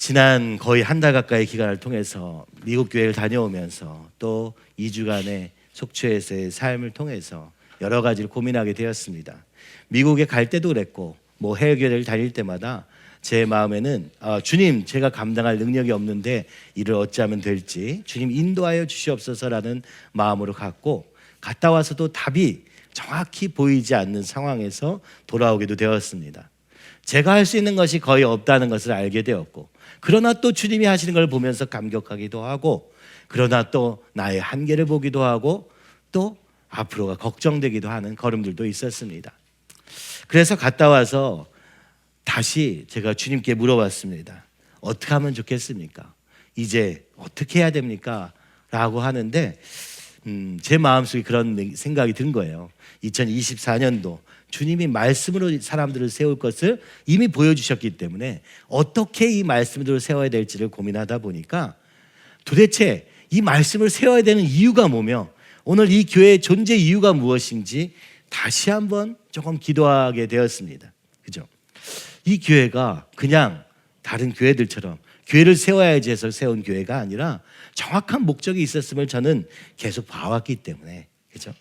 지난 거의 한 달 가까이 기간을 통해서 미국 교회를 다녀오면서 또 2주간의 속초에서의 삶을 통해서 여러 가지를 고민하게 되었습니다. 미국에 갈 때도 그랬고 해외 교회를 다닐 때마다 제 마음에는 주님, 제가 감당할 능력이 없는데 이를 어찌하면 될지 주님 인도하여 주시옵소서라는 마음으로 갔다 와서도 답이 정확히 보이지 않는 상황에서 돌아오기도 되었습니다. 제가 할 수 있는 것이 거의 없다는 것을 알게 되었고, 그러나 또 주님이 하시는 걸 보면서 감격하기도 하고, 그러나 또 나의 한계를 보기도 하고, 또 앞으로가 걱정되기도 하는 걸음들도 있었습니다. 그래서 갔다 와서 다시 제가 주님께 물어봤습니다. 어떻게 하면 좋겠습니까? 이제 어떻게 해야 됩니까? 라고 하는데 제 마음속에 그런 생각이 든 거예요. 2024년도 주님이 말씀으로 사람들을 세울 것을 이미 보여주셨기 때문에 어떻게 이 말씀으로 세워야 될지를 고민하다 보니까 도대체 이 말씀을 세워야 되는 이유가 뭐며 오늘 이 교회의 존재 이유가 무엇인지 다시 한번 조금 기도하게 되었습니다. 그죠? 이 교회가 그냥 다른 교회들처럼 교회를 세워야지 해서 세운 교회가 아니라 정확한 목적이 있었음을 저는 계속 봐왔기 때문에, 그죠?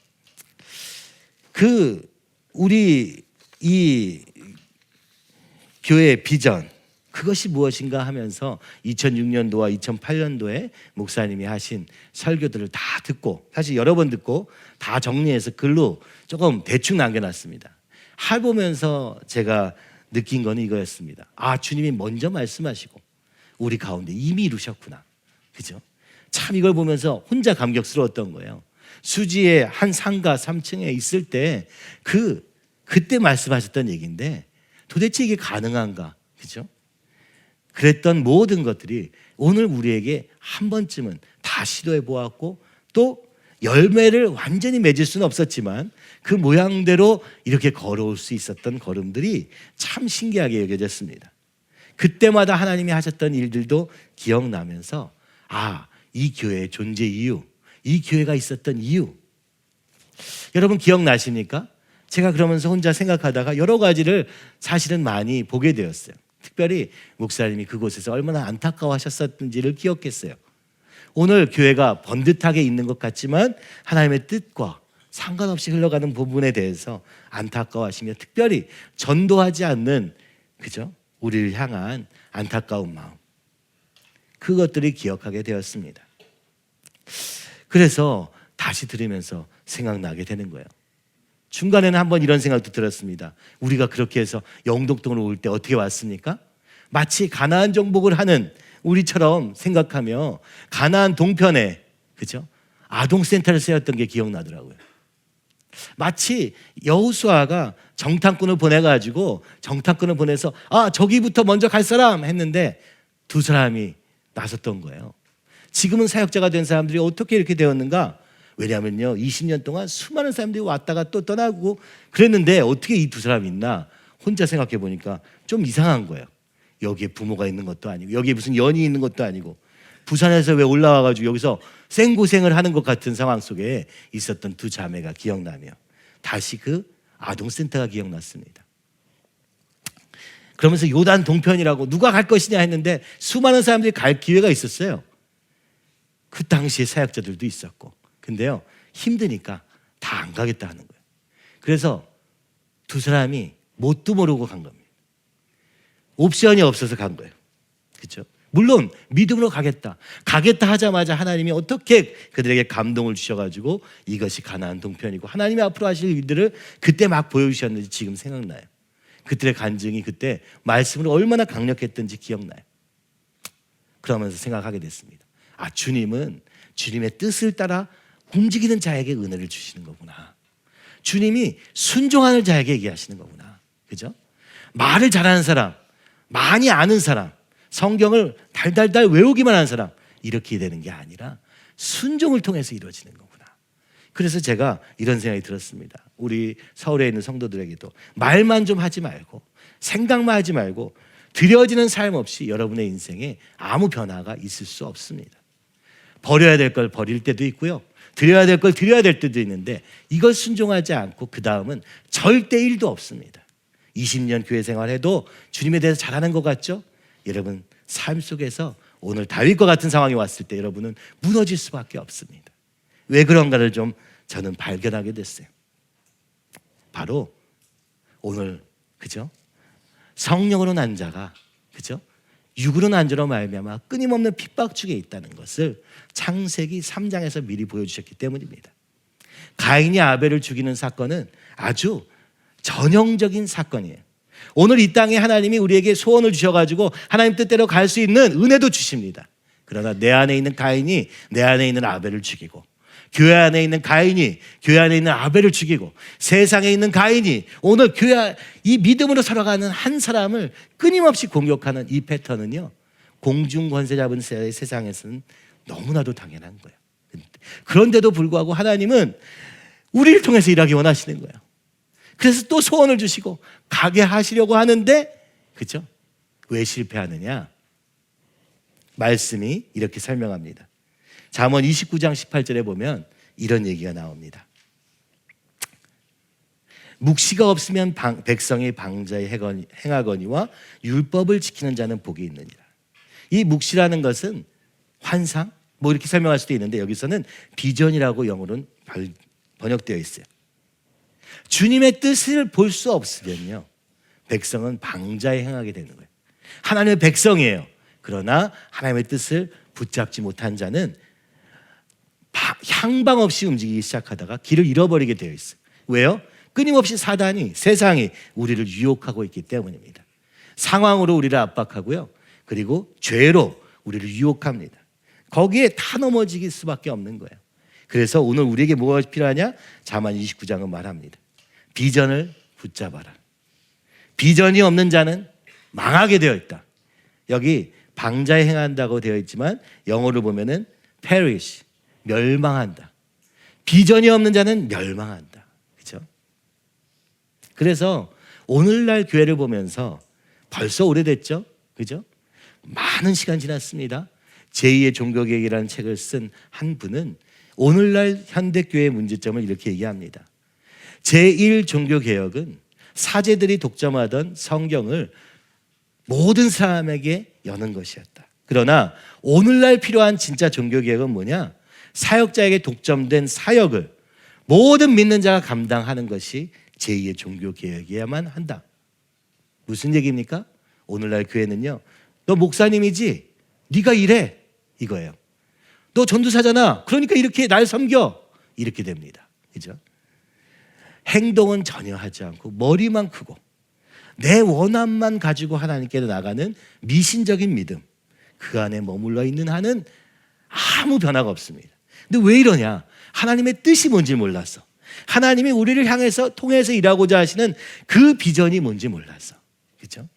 우리 이 교회의 비전, 그것이 무엇인가 하면서 2006년도와 2008년도에 목사님이 하신 설교들을 다 듣고, 사실 여러 번 듣고 다 정리해서 글로 조금 대충 남겨놨습니다. 해보면서 제가 느낀 거는 이거였습니다. 주님이 먼저 말씀하시고 우리 가운데 이미 이루셨구나. 그죠? 참 이걸 보면서 혼자 감격스러웠던 거예요. 수지의 한 상가 3층에 있을 때 그때 말씀하셨던 얘기인데 도대체 이게 가능한가? 그죠? 그랬던 모든 것들이 오늘 우리에게 한 번쯤은 다 시도해 보았고, 또 열매를 완전히 맺을 수는 없었지만 그 모양대로 이렇게 걸어올 수 있었던 걸음들이 참 신기하게 여겨졌습니다. 그때마다 하나님이 하셨던 일들도 기억나면서 이 교회의 존재 이유, 이 교회가 있었던 이유, 여러분 기억나십니까? 제가 그러면서 혼자 생각하다가 여러 가지를 사실은 많이 보게 되었어요. 특별히 목사님이 그곳에서 얼마나 안타까워하셨었는지를 기억했어요. 오늘 교회가 번듯하게 있는 것 같지만 하나님의 뜻과 상관없이 흘러가는 부분에 대해서 안타까워하시며 특별히 전도하지 않는, 그죠? 우리를 향한 안타까운 마음, 그것들이 기억하게 되었습니다. 그래서 다시 들으면서 생각나게 되는 거예요. 중간에는 한번 이런 생각도 들었습니다. 우리가 그렇게 해서 영덕동으로 올 때 어떻게 왔습니까? 마치 가나안 정복을 하는 우리처럼 생각하며 가나안 동편에, 그죠? 아동센터를 세웠던 게 기억나더라고요. 마치 여호수아가 정탐꾼을 보내가지고 정탐꾼을 보내서 저기부터 먼저 갈 사람 했는데 두 사람이 나섰던 거예요. 지금은 사역자가 된 사람들이 어떻게 이렇게 되었는가? 왜냐하면요, 20년 동안 수많은 사람들이 왔다가 또 떠나고 그랬는데 어떻게 이 두 사람이 있나? 혼자 생각해 보니까 좀 이상한 거예요. 여기에 부모가 있는 것도 아니고 여기에 무슨 연이 있는 것도 아니고 부산에서 왜 올라와가지고 여기서 생고생을 하는 것 같은 상황 속에 있었던 두 자매가 기억나며 다시 그 아동센터가 기억났습니다. 그러면서 요단 동편이라고 누가 갈 것이냐 했는데 수많은 사람들이 갈 기회가 있었어요. 그 당시에 사역자들도 있었고, 근데요 힘드니까 다 안 가겠다 하는 거예요. 그래서 두 사람이 뭣도 모르고 간 겁니다. 옵션이 없어서 간 거예요. 그렇죠? 물론 믿음으로 가겠다 하자마자 하나님이 어떻게 그들에게 감동을 주셔가지고 이것이 가나안 동편이고 하나님이 앞으로 하실 일들을 그때 막 보여주셨는지 지금 생각나요. 그들의 간증이 그때 말씀으로 얼마나 강력했던지 기억나요. 그러면서 생각하게 됐습니다. 주님은 주님의 뜻을 따라 움직이는 자에게 은혜를 주시는 거구나. 주님이 순종하는 자에게 얘기하시는 거구나. 그죠? 말을 잘하는 사람, 많이 아는 사람, 성경을 달달달 외우기만 하는 사람, 이렇게 되는 게 아니라 순종을 통해서 이루어지는 거구나. 그래서 제가 이런 생각이 들었습니다. 우리 서울에 있는 성도들에게도 말만 좀 하지 말고 생각만 하지 말고 드려지는 삶 없이 여러분의 인생에 아무 변화가 있을 수 없습니다. 버려야 될 걸 버릴 때도 있고요, 드려야 될 걸 드려야 될 때도 있는데 이걸 순종하지 않고 그 다음은 절대 1도 없습니다. 20년 교회 생활해도 주님에 대해서 잘하는 것 같죠? 여러분 삶 속에서 오늘 다윗과 같은 상황이 왔을 때 여러분은 무너질 수밖에 없습니다. 왜 그런가를 좀 저는 발견하게 됐어요. 바로 오늘 그죠? 성령으로 난 자가 그죠? 육으로 난 자로 말미암아 끊임없는 핍박 중에 있다는 것을 창세기 3장에서 미리 보여주셨기 때문입니다. 가인이 아벨을 죽이는 사건은 아주 전형적인 사건이에요. 오늘 이 땅에 하나님이 우리에게 소원을 주셔가지고 하나님 뜻대로 갈 수 있는 은혜도 주십니다. 그러나 내 안에 있는 가인이 내 안에 있는 아벨을 죽이고, 교회 안에 있는 가인이 교회 안에 있는 아벨을 죽이고, 세상에 있는 가인이 오늘 교회 이 믿음으로 살아가는 한 사람을 끊임없이 공격하는 이 패턴은요, 공중 권세 잡은 세상에서는 너무나도 당연한 거예요. 그런데도 불구하고 하나님은 우리를 통해서 일하기 원하시는 거예요. 그래서 또 소원을 주시고 가게 하시려고 하는데, 그렇죠? 왜 실패하느냐? 말씀이 이렇게 설명합니다. 잠언 29장 18절에 보면 이런 얘기가 나옵니다. 묵시가 없으면 백성이 방자에 행하거니와 율법을 지키는 자는 복이 있느니라. 이 묵시라는 것은 환상 뭐 이렇게 설명할 수도 있는데, 여기서는 비전이라고 영어로는 번역되어 있어요. 주님의 뜻을 볼 수 없으면요, 백성은 방자에 행하게 되는 거예요. 하나님의 백성이에요. 그러나 하나님의 뜻을 붙잡지 못한 자는 향방 없이 움직이기 시작하다가 길을 잃어버리게 되어 있어요. 왜요? 끊임없이 사단이, 세상이 우리를 유혹하고 있기 때문입니다. 상황으로 우리를 압박하고요, 그리고 죄로 우리를 유혹합니다. 거기에 다 넘어질 수밖에 없는 거예요. 그래서 오늘 우리에게 뭐가 필요하냐? 잠언 29장은 말합니다. 비전을 붙잡아라. 비전이 없는 자는 망하게 되어 있다. 여기 방자에 행한다고 되어 있지만 영어로 보면은 perish, 멸망한다. 비전이 없는 자는 멸망한다. 그렇죠? 그래서 오늘날 교회를 보면서 벌써 오래됐죠? 그죠? 많은 시간 지났습니다. 제2의 종교개혁이라는 책을 쓴 한 분은 오늘날 현대교회의 문제점을 이렇게 얘기합니다. 제1 종교개혁은 사제들이 독점하던 성경을 모든 사람에게 여는 것이었다. 그러나 오늘날 필요한 진짜 종교개혁은 뭐냐? 사역자에게 독점된 사역을 모든 믿는 자가 감당하는 것이 제2의 종교개혁이어야만 한다. 무슨 얘기입니까? 오늘날 교회는요, 너 목사님이지? 네가 일해. 이거예요. 너 전도사잖아. 그러니까 이렇게 날 섬겨. 이렇게 됩니다. 그죠? 행동은 전혀 하지 않고 머리만 크고 내 원함만 가지고 하나님께 나가는 미신적인 믿음, 그 안에 머물러 있는 한은 아무 변화가 없습니다. 근데 왜 이러냐? 하나님의 뜻이 뭔지 몰랐어. 하나님이 우리를 향해서 통해서 일하고자 하시는 그 비전이 뭔지 몰랐어. 그렇죠?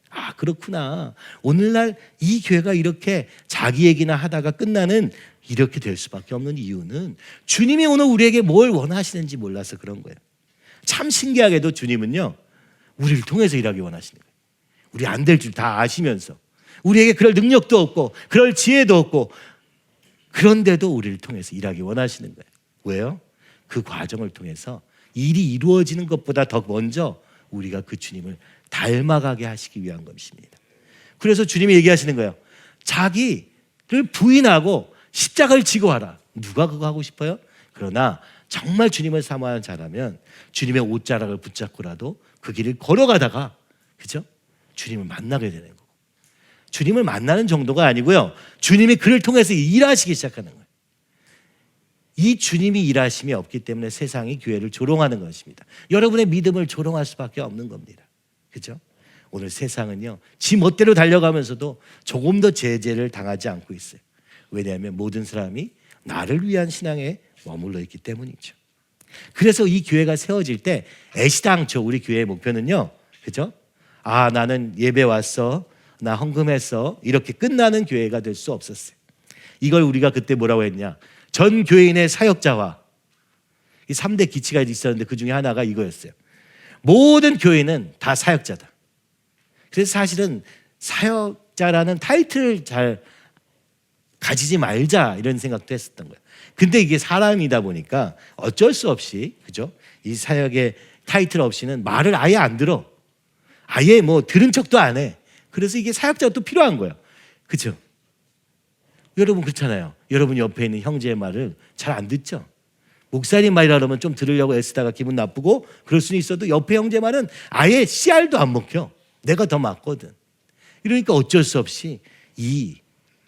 아, 그렇구나. 오늘날 이 교회가 이렇게 자기 얘기나 하다가 끝나는, 이렇게 될 수밖에 없는 이유는 주님이 오늘 우리에게 뭘 원하시는지 몰라서 그런 거예요. 참 신기하게도 주님은요, 우리를 통해서 일하기 원하시는 거예요. 우리 안 될 줄 다 아시면서, 우리에게 그럴 능력도 없고 그럴 지혜도 없고, 그런데도 우리를 통해서 일하기 원하시는 거예요. 왜요? 그 과정을 통해서 일이 이루어지는 것보다 더 먼저 우리가 그 주님을 닮아가게 하시기 위한 것입니다. 그래서 주님이 얘기하시는 거예요. 자기를 부인하고 십자가를 지고 하라. 누가 그거 하고 싶어요? 그러나 정말 주님을 사모하는 자라면 주님의 옷자락을 붙잡고라도 그 길을 걸어가다가, 그죠? 주님을 만나게 되는 거고, 주님을 만나는 정도가 아니고요, 주님이 그를 통해서 일하시기 시작하는 거예요. 이 주님이 일하심이 없기 때문에 세상이 교회를 조롱하는 것입니다. 여러분의 믿음을 조롱할 수밖에 없는 겁니다. 그죠? 오늘 세상은요, 지 멋대로 달려가면서도 조금 더 제재를 당하지 않고 있어요. 왜냐하면 모든 사람이 나를 위한 신앙에 머물러 있기 때문이죠. 그래서 이 교회가 세워질 때 애시당초 우리 교회의 목표는요, 그죠? 아, 나는 예배 왔어, 나 헌금했어, 이렇게 끝나는 교회가 될 수 없었어요. 이걸 우리가 그때 뭐라고 했냐? 전 교인의 사역자와 이 3대 기치가 있었는데 그 중에 하나가 이거였어요. 모든 교인은 다 사역자다. 그래서 사실은 사역자라는 타이틀을 잘 가지지 말자, 이런 생각도 했었던 거예요. 근데 이게 사람이다 보니까 어쩔 수 없이, 그죠? 이 사역의 타이틀 없이는 말을 아예 안 들어. 아예 뭐 들은 척도 안 해. 그래서 이게 사역자가 또 필요한 거예요. 그죠? 여러분 그렇잖아요. 여러분 옆에 있는 형제의 말을 잘 안 듣죠? 목사님 말이라 그러면 좀 들으려고 애쓰다가 기분 나쁘고 그럴 수는 있어도 옆에 형제 말은 아예 씨알도 안 먹혀. 내가 더 맞거든. 이러니까 어쩔 수 없이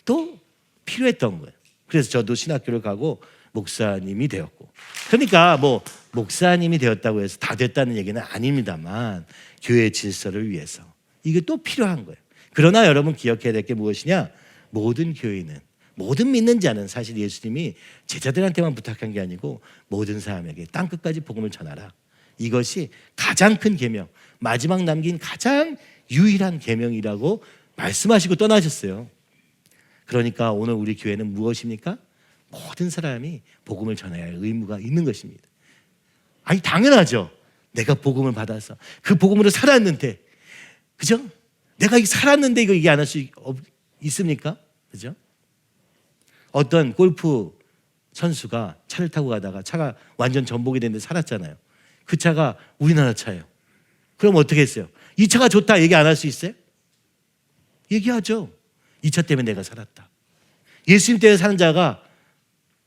또 필요했던 거예요. 그래서 저도 신학교를 가고 목사님이 되었고. 그러니까 뭐 목사님이 되었다고 해서 다 됐다는 얘기는 아닙니다만 교회 질서를 위해서 이게 또 필요한 거예요. 그러나 여러분 기억해야 될 게 무엇이냐? 모든 교회는 모든 믿는 자는 사실 예수님이 제자들한테만 부탁한 게 아니고 모든 사람에게 땅끝까지 복음을 전하라. 이것이 가장 큰 계명, 마지막 남긴 가장 유일한 계명이라고 말씀하시고 떠나셨어요. 그러니까 오늘 우리 교회는 무엇입니까? 모든 사람이 복음을 전해야 할 의무가 있는 것입니다. 아니 당연하죠. 내가 복음을 받아서 그 복음으로 살았는데, 그죠? 내가 살았는데 이거 얘기 안 할 수 있습니까? 그죠? 어떤 골프 선수가 차를 타고 가다가 차가 완전 전복이 됐는데 살았잖아요. 그 차가 우리나라 차예요. 그럼 어떻게 했어요? 이 차가 좋다 얘기 안 할 수 있어요? 얘기하죠. 이 차 때문에 내가 살았다. 예수님 때문에 사는 자가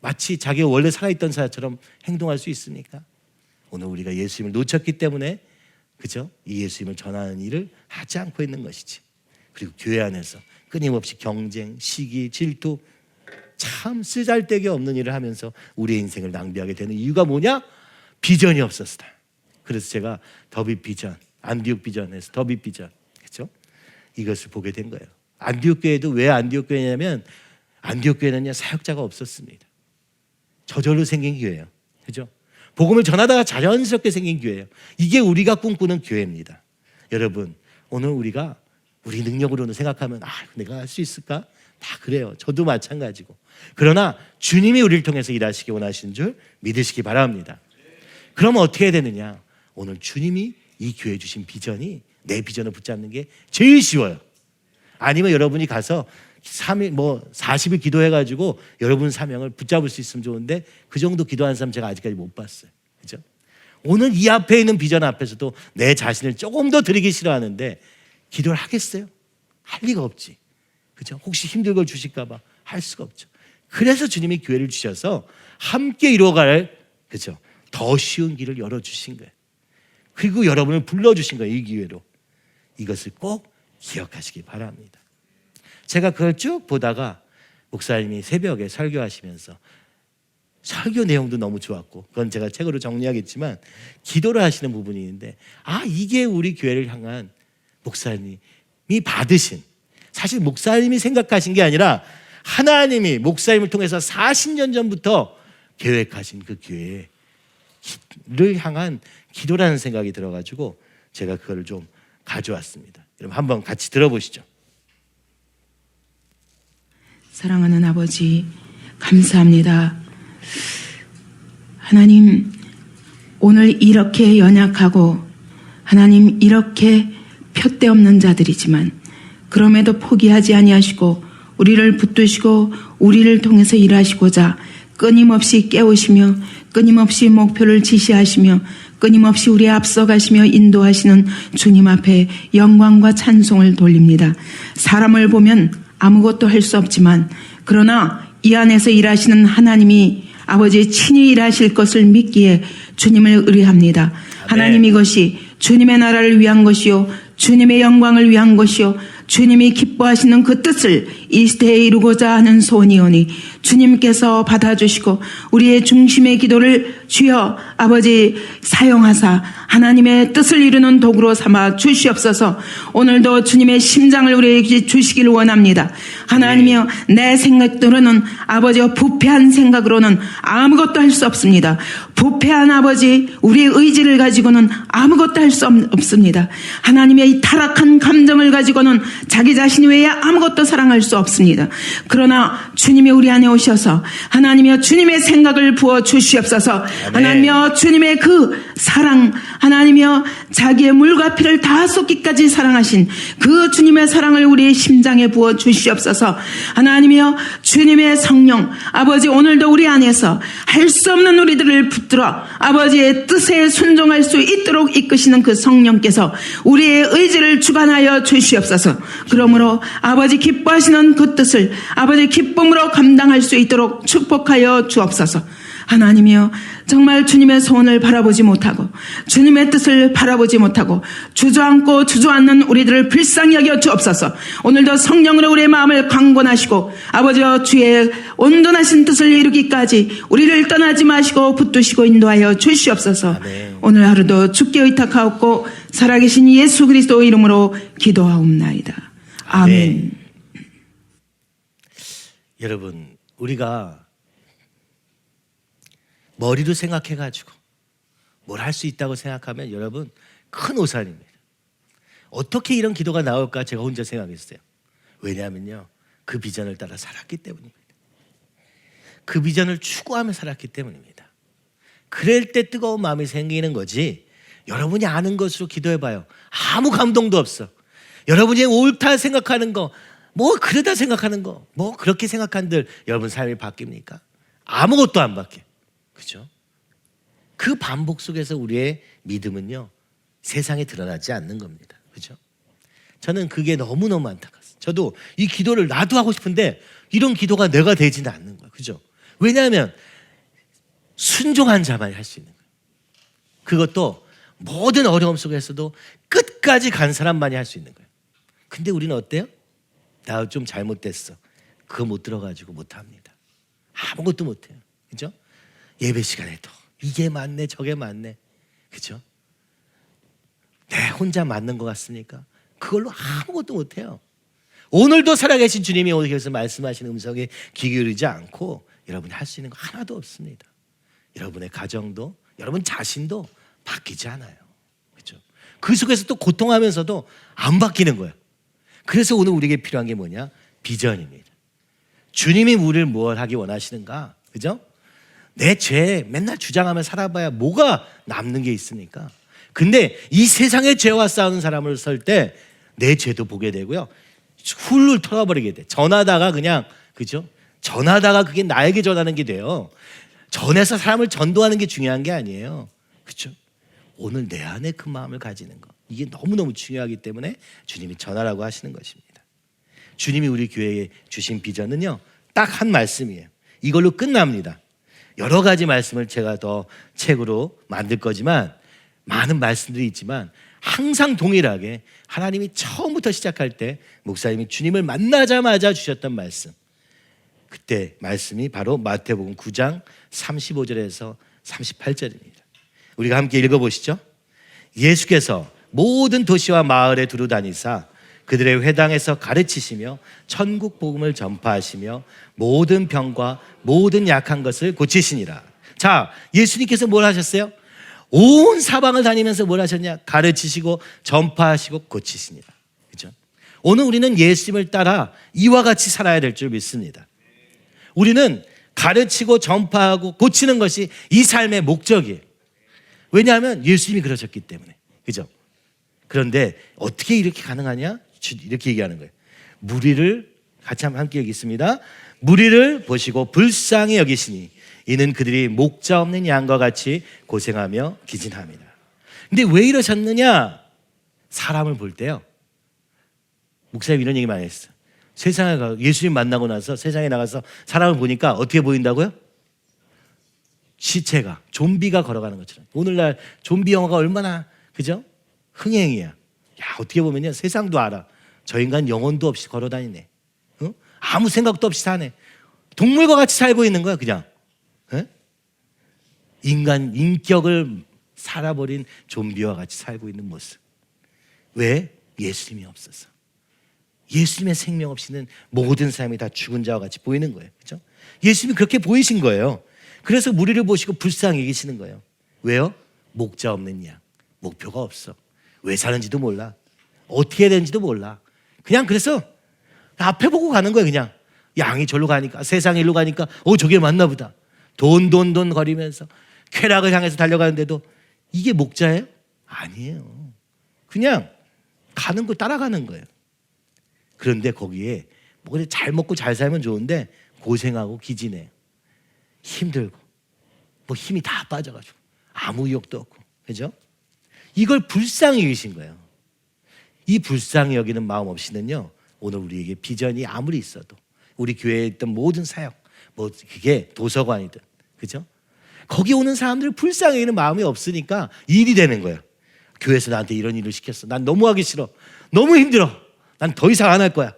마치 자기가 원래 살아있던 사람처럼 행동할 수 있습니까? 오늘 우리가 예수님을 놓쳤기 때문에, 그죠? 이 예수님을 전하는 일을 하지 않고 있는 것이지. 그리고 교회 안에서 끊임없이 경쟁, 시기, 질투, 참 쓰잘데기 없는 일을 하면서 우리의 인생을 낭비하게 되는 이유가 뭐냐? 비전이 없었다. 그래서 제가 더비 비전, 안디옥 비전에서 더비 비전, 그렇죠? 이것을 보게 된 거예요. 안디옥 교회도 왜 안디옥 교회냐면 안디옥 교회는요 사역자가 없었습니다. 저절로 생긴 교회예요, 그렇죠? 복음을 전하다가 자연스럽게 생긴 교회예요. 이게 우리가 꿈꾸는 교회입니다. 여러분, 오늘 우리가 우리 능력으로는 생각하면 내가 할 수 있을까? 다 그래요. 저도 마찬가지고. 그러나 주님이 우리를 통해서 일하시기 원하시는 줄 믿으시기 바랍니다. 그러면 어떻게 해야 되느냐? 오늘 주님이 이 교회 주신 비전이 내 비전을 붙잡는 게 제일 쉬워요. 아니면 여러분이 가서 3일 40일 기도해가지고 여러분 사명을 붙잡을 수 있으면 좋은데 그 정도 기도하는 사람 제가 아직까지 못 봤어요. 그죠? 오늘 이 앞에 있는 비전 앞에서도 내 자신을 조금 더 드리기 싫어하는데 기도를 하겠어요? 할 리가 없지. 그죠? 혹시 힘든 걸 주실까 봐 할 수가 없죠. 그래서 주님이 교회를 주셔서 함께 이루어갈, 그죠? 더 쉬운 길을 열어주신 거예요. 그리고 여러분을 불러주신 거예요. 이 기회로. 이것을 꼭 기억하시기 바랍니다. 제가 그걸 쭉 보다가 목사님이 새벽에 설교하시면서 설교 내용도 너무 좋았고 그건 제가 책으로 정리하겠지만 기도를 하시는 부분이 있는데 이게 우리 교회를 향한 목사님이 받으신, 사실 목사님이 생각하신 게 아니라 하나님이 목사님을 통해서 40년 전부터 계획하신 그 교회를 향한 기도라는 생각이 들어가지고 제가 그걸 좀 가져왔습니다. 여러분 한번 같이 들어보시죠. 사랑하는 아버지, 감사합니다. 하나님, 오늘 이렇게 연약하고 하나님 이렇게 표대 없는 자들이지만 그럼에도 포기하지 아니하시고 우리를 붙드시고 우리를 통해서 일하시고자 끊임없이 깨우시며 끊임없이 목표를 지시하시며 끊임없이 우리에 앞서가시며 인도하시는 주님 앞에 영광과 찬송을 돌립니다. 사람을 보면 아무것도 할 수 없지만 그러나 이 안에서 일하시는 하나님이 아버지 친히 일하실 것을 믿기에 주님을 의뢰합니다. 하나님, 이것이 주님의 나라를 위한 것이요 주님의 영광을 위한 것이요 주님이 기뻐하시는 그 뜻을 이 시대에 이루고자 하는 소원이오니 주님께서 받아주시고 우리의 중심의 기도를 주여 아버지 사용하사 하나님의 뜻을 이루는 도구로 삼아 주시옵소서. 오늘도 주님의 심장을 우리에게 주시기를 원합니다. 하나님이여, 내 생각대로는 아버지여 부패한 생각으로는 아무것도 할 수 없습니다. 부패한 아버지 우리의 의지를 가지고는 아무것도 할 수 없습니다. 하나님의 이 타락한 감정을 가지고는 자기 자신 외에 아무것도 사랑할 수 없습니다. 그러나 주님이 우리 안에 오셔서 하나님이여 주님의 생각을 부어 주시옵소서. 하나님이여 주님의 그 사랑, 하나님이여 자기의 물과 피를 다 쏟기까지 사랑하신 그 주님의 사랑을 우리의 심장에 부어 주시옵소서. 하나님이여 주님의 성령 아버지, 오늘도 우리 안에서 할 수 없는 우리들을 붙들어 아버지의 뜻에 순종할 수 있도록 이끄시는 그 성령께서 우리의 의지를 주관하여 주시옵소서. 그러므로 아버지 기뻐하시는 하셨던 그 뜻을 아버지 기쁨으로 감당할 수 있도록 축복하여 주옵소서. 하나님이여, 정말 주님의 소원을 바라보지 못하고 주님의 뜻을 바라보지 못하고 주저앉고 주저앉는 우리들을 불쌍히 여겨 주옵소서. 오늘도 성령으로 우리의 마음을 강권하시고 아버지여, 주의 온전하신 뜻을 이루기까지 우리를 떠나지 마시고 붙드시고 인도하여 주시옵소서. 아멘. 오늘 하루도 주께 의탁하옵고 살아계신 예수 그리스도 이름으로 기도하옵나이다. 아멘. 여러분, 우리가 머리로 생각해가지고 뭘 할 수 있다고 생각하면 여러분 큰 오산입니다. 어떻게 이런 기도가 나올까 제가 혼자 생각했어요. 왜냐하면요, 그 비전을 따라 살았기 때문입니다. 그 비전을 추구하며 살았기 때문입니다. 그럴 때 뜨거운 마음이 생기는 거지, 여러분이 아는 것으로 기도해봐요. 아무 감동도 없어. 여러분이 옳다 생각하는 거, 뭐 그러다 생각하는 거, 뭐 그렇게 생각한들 여러분 삶이 바뀝니까? 아무것도 안 바뀌어. 그죠? 그 반복 속에서 우리의 믿음은요, 세상에 드러나지 않는 겁니다. 그죠? 저는 그게 너무너무 안타까웠어요. 저도 이 기도를 나도 하고 싶은데 이런 기도가 내가 되지는 않는 거예요. 그죠? 왜냐하면 순종한 자만이 할 수 있는 거예요. 그것도 모든 어려움 속에서도 끝까지 간 사람만이 할 수 있는 거예요. 근데 우리는 어때요? 나 좀 잘못됐어. 그거 못 들어가지고 못합니다. 아무것도 못해요. 그죠? 예배 시간에도 이게 맞네 저게 맞네. 그죠? 내 혼자 맞는 것 같습니까? 그걸로 아무것도 못해요. 오늘도 살아계신 주님이 오늘서 말씀하시는 음성에 귀 기울이지 않고 여러분이 할 수 있는 거 하나도 없습니다. 여러분의 가정도 여러분 자신도 바뀌지 않아요. 그죠? 그 속에서 또 고통하면서도 안 바뀌는 거예요. 그래서 오늘 우리에게 필요한 게 뭐냐? 비전입니다. 주님이 우리를 무엇 하기 원하시는가? 그죠? 내 죄 맨날 주장하며 살아봐야 뭐가 남는 게 있습니까? 근데 이 세상의 죄와 싸우는 사람을 설 때 내 죄도 보게 되고요, 훌훌 털어버리게 돼. 전하다가 그냥, 그죠? 전하다가 그게 나에게 전하는 게 돼요. 전해서 사람을 전도하는 게 중요한 게 아니에요. 그죠? 오늘 내 안에 그 마음을 가지는 거, 이게 너무너무 중요하기 때문에 주님이 전하라고 하시는 것입니다. 주님이 우리 교회에 주신 비전은요, 딱 한 말씀이에요. 이걸로 끝납니다. 여러 가지 말씀을 제가 더 책으로 만들 거지만, 많은 말씀들이 있지만 항상 동일하게 하나님이 처음부터 시작할 때 목사님이 주님을 만나자마자 주셨던 말씀, 그때 말씀이 바로 마태복음 9장 35절에서 38절입니다. 우리가 함께 읽어보시죠. 예수께서 모든 도시와 마을에 두루 다니사 그들의 회당에서 가르치시며 천국 복음을 전파하시며 모든 병과 모든 약한 것을 고치시니라. 자, 예수님께서 뭘 하셨어요? 온 사방을 다니면서 뭘 하셨냐? 가르치시고 전파하시고 고치시니라. 그죠? 오늘 우리는 예수님을 따라 이와 같이 살아야 될 줄 믿습니다. 우리는 가르치고 전파하고 고치는 것이 이 삶의 목적이에요. 왜냐하면 예수님이 그러셨기 때문에. 그죠? 그런데 어떻게 이렇게 가능하냐? 이렇게 얘기하는 거예요. 무리를, 같이 한번 함께 얘기했습니다. 무리를 보시고 불쌍히 여기시니 이는 그들이 목자 없는 양과 같이 고생하며 기진합니다. 근데 왜 이러셨느냐? 사람을 볼 때요, 목사님 이런 얘기 많이 했어요. 세상에 가 예수님 만나고 나서 세상에 나가서 사람을 보니까 어떻게 보인다고요? 시체가, 좀비가 걸어가는 것처럼. 오늘날 좀비 영화가 얼마나, 그죠? 흥행이야. 야, 어떻게 보면요, 세상도 알아. 저 인간 영혼도 없이 걸어다니네. 어? 아무 생각도 없이 사네. 동물과 같이 살고 있는 거야, 그냥. 에? 인간 인격을 살아버린 좀비와 같이 살고 있는 모습. 왜? 예수님이 없어서. 예수님의 생명 없이는 모든 사람이 다 죽은 자와 같이 보이는 거예요. 그렇죠? 예수님이 그렇게 보이신 거예요. 그래서 무리를 보시고 불쌍히 여기시는 거예요. 왜요? 목자 없는 양. 목표가 없어. 왜 사는지도 몰라. 어떻게 해야 되는지도 몰라. 그냥 그래서 앞에 보고 가는 거예요. 그냥 양이 절로 가니까, 세상에 일로 가니까 저게 맞나 보다. 돈 거리면서 쾌락을 향해서 달려가는데도 이게 목자예요? 아니에요. 그냥 가는 거 따라가는 거예요. 그런데 거기에 뭐 잘 먹고 잘 살면 좋은데 고생하고 기진해요. 힘들고 뭐 힘이 다 빠져가지고 아무 의욕도 없고, 그죠? 이걸 불쌍히 여기신 거예요. 이 불쌍히 여기는 마음 없이는요, 오늘 우리에게 비전이 아무리 있어도 우리 교회에 있던 모든 사역, 뭐 그게 도서관이든, 그죠? 거기 오는 사람들 불쌍히 여기는 마음이 없으니까 일이 되는 거예요. 교회에서 나한테 이런 일을 시켰어. 난 너무 하기 싫어. 너무 힘들어. 난 더 이상 안 할 거야.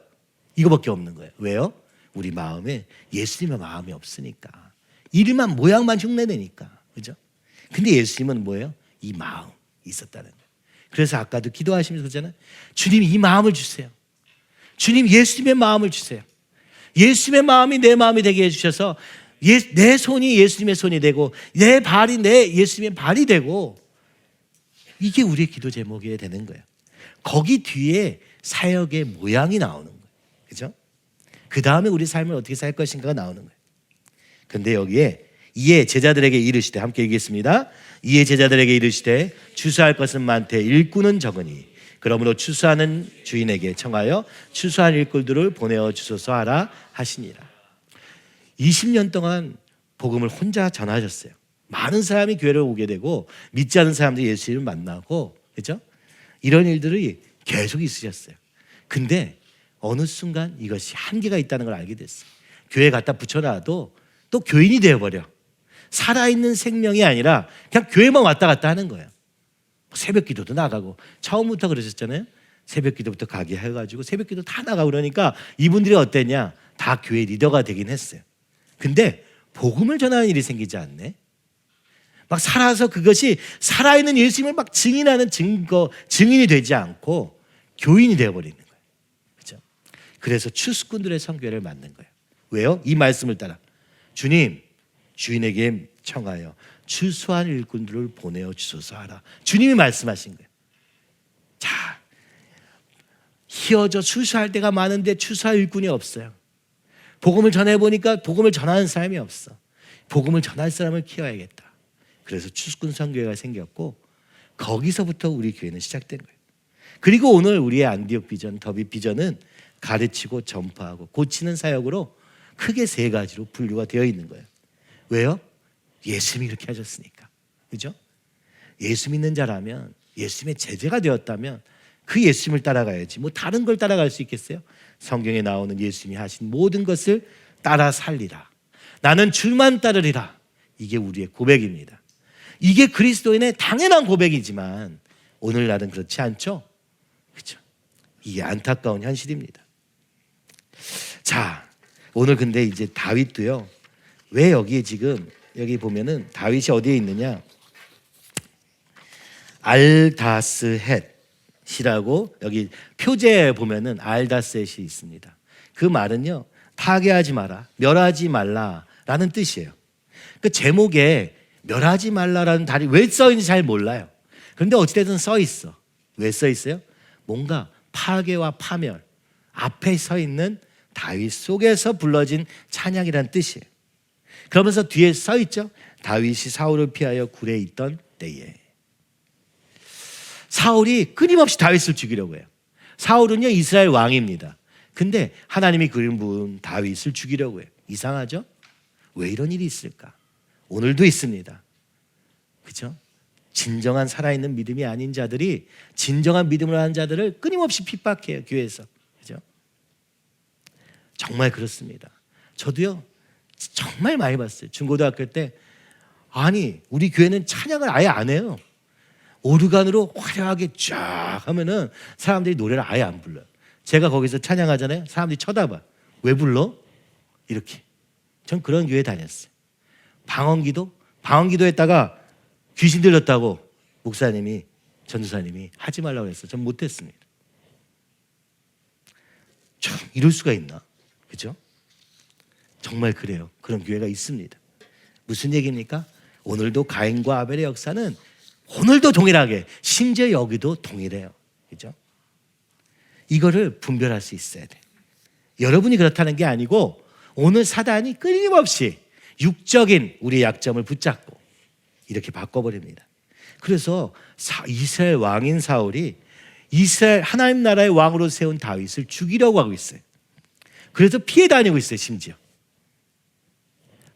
이거밖에 없는 거예요. 왜요? 우리 마음에 예수님의 마음이 없으니까. 일만 모양만 흉내내니까. 그죠? 근데 예수님은 뭐예요? 이 마음 있었다는 거예요. 그래서 아까도 기도하시면서 그러잖아요. 주님 이 마음을 주세요. 주님 예수님의 마음을 주세요. 예수님의 마음이 내 마음이 되게 해주셔서 내 손이 예수님의 손이 되고 내 발이 내 예수님의 발이 되고, 이게 우리의 기도 제목이 되는 거예요. 거기 뒤에 사역의 모양이 나오는 거예요. 그죠? 그 다음에 우리 삶을 어떻게 살 것인가가 나오는 거예요. 근데 여기에 이에 제자들에게 이르시되, 함께 읽겠습니다. 이에 제자들에게 이르시되 추수할 것은 많되 일꾼은 적으니 그러므로 추수하는 주인에게 청하여 추수한 일꾼들을 보내어 주소서 하라 하시니라. 20년 동안 복음을 혼자 전하셨어요. 많은 사람이 교회를 오게 되고 믿지 않는 사람들이 예수님을 만나고, 그죠? 이런 일들이 계속 있으셨어요. 근데 어느 순간 이것이 한계가 있다는 걸 알게 됐어요. 교회에 갖다 붙여놔도 또 교인이 되어버려. 살아있는 생명이 아니라 그냥 교회만 왔다 갔다 하는 거예요. 새벽 기도도 나가고, 처음부터 그러셨잖아요. 새벽 기도부터 가게 해가지고 새벽 기도 다 나가고, 그러니까 이분들이 어땠냐? 다 교회 리더가 되긴 했어요. 근데 복음을 전하는 일이 생기지 않네. 막 살아서 그것이 살아있는 예수님을 막 증인하는 증인이 되지 않고 교인이 되어버리는 거예요. 그렇죠? 그래서 추수꾼들의 선교회를 만든 거예요. 왜요? 이 말씀을 따라 주님 주인에게 청하여 추수한 일꾼들을 보내어 주소서 하라. 주님이 말씀하신 거예요. 자, 희어져 추수할 때가 많은데 추수할 일꾼이 없어요. 복음을 전해보니까 복음을 전하는 사람이 없어. 복음을 전할 사람을 키워야겠다. 그래서 추수꾼 선교회가 생겼고, 거기서부터 우리 교회는 시작된 거예요. 그리고 오늘 우리의 안디옥 비전, 더비 비전은 가르치고 전파하고 고치는 사역으로 크게 세 가지로 분류가 되어 있는 거예요. 왜요? 예수님이 이렇게 하셨으니까. 그죠? 예수 믿는 자라면, 예수님의 제자가 되었다면 그 예수님을 따라가야지 뭐 다른 걸 따라갈 수 있겠어요? 성경에 나오는 예수님이 하신 모든 것을 따라 살리라. 나는 주만 따르리라. 이게 우리의 고백입니다. 이게 그리스도인의 당연한 고백이지만 오늘날은 그렇지 않죠? 그렇죠? 이게 안타까운 현실입니다. 자, 오늘 근데 이제 다윗도요. 왜 여기에 지금 여기 보면은 다윗이 어디에 있느냐? 알다스헷이라고 여기 표제에 보면은 알다스헷이 있습니다. 그 말은요, 파괴하지 마라, 멸하지 말라라는 뜻이에요. 그 제목에 멸하지 말라라는 단이 왜 써 있는지 잘 몰라요. 그런데 어찌됐든 써 있어. 왜 써 있어요? 뭔가 파괴와 파멸 앞에 서 있는 다윗 속에서 불러진 찬양이라는 뜻이에요. 그러면서 뒤에 써 있죠. 다윗이 사울을 피하여 굴에 있던 때에. 사울이 끊임없이 다윗을 죽이려고 해요. 사울은요, 이스라엘 왕입니다. 근데 하나님이 그린 분 다윗을 죽이려고 해요. 이상하죠? 왜 이런 일이 있을까? 오늘도 있습니다. 그렇죠? 진정한 살아있는 믿음이 아닌 자들이 진정한 믿음을 하는 자들을 끊임없이 핍박해요, 교회에서. 그렇죠? 정말 그렇습니다. 저도요, 정말 많이 봤어요. 중고등학교 때 아니 우리 교회는 찬양을 아예 안 해요. 오르간으로 화려하게 쫙 하면은 사람들이 노래를 아예 안 불러요. 제가 거기서 찬양하잖아요. 사람들이 쳐다봐. 왜 불러? 이렇게. 전 그런 교회 다녔어요. 방언기도 했다가 귀신 들렸다고 목사님이, 전도사님이 하지 말라고 했어요. 전 못했습니다. 참 이럴 수가 있나? 그죠? 정말 그래요. 그런 교회가 있습니다. 무슨 얘기입니까? 오늘도 가인과 아벨의 역사는 오늘도 동일하게, 심지어 여기도 동일해요. 그죠? 이거를 분별할 수 있어야 돼. 여러분이 그렇다는 게 아니고 오늘 사단이 끊임없이 육적인 우리의 약점을 붙잡고 이렇게 바꿔버립니다. 그래서 이스라엘 왕인 사울이 이스라엘 하나님 나라의 왕으로 세운 다윗을 죽이려고 하고 있어요. 그래서 피해 다니고 있어요, 심지어.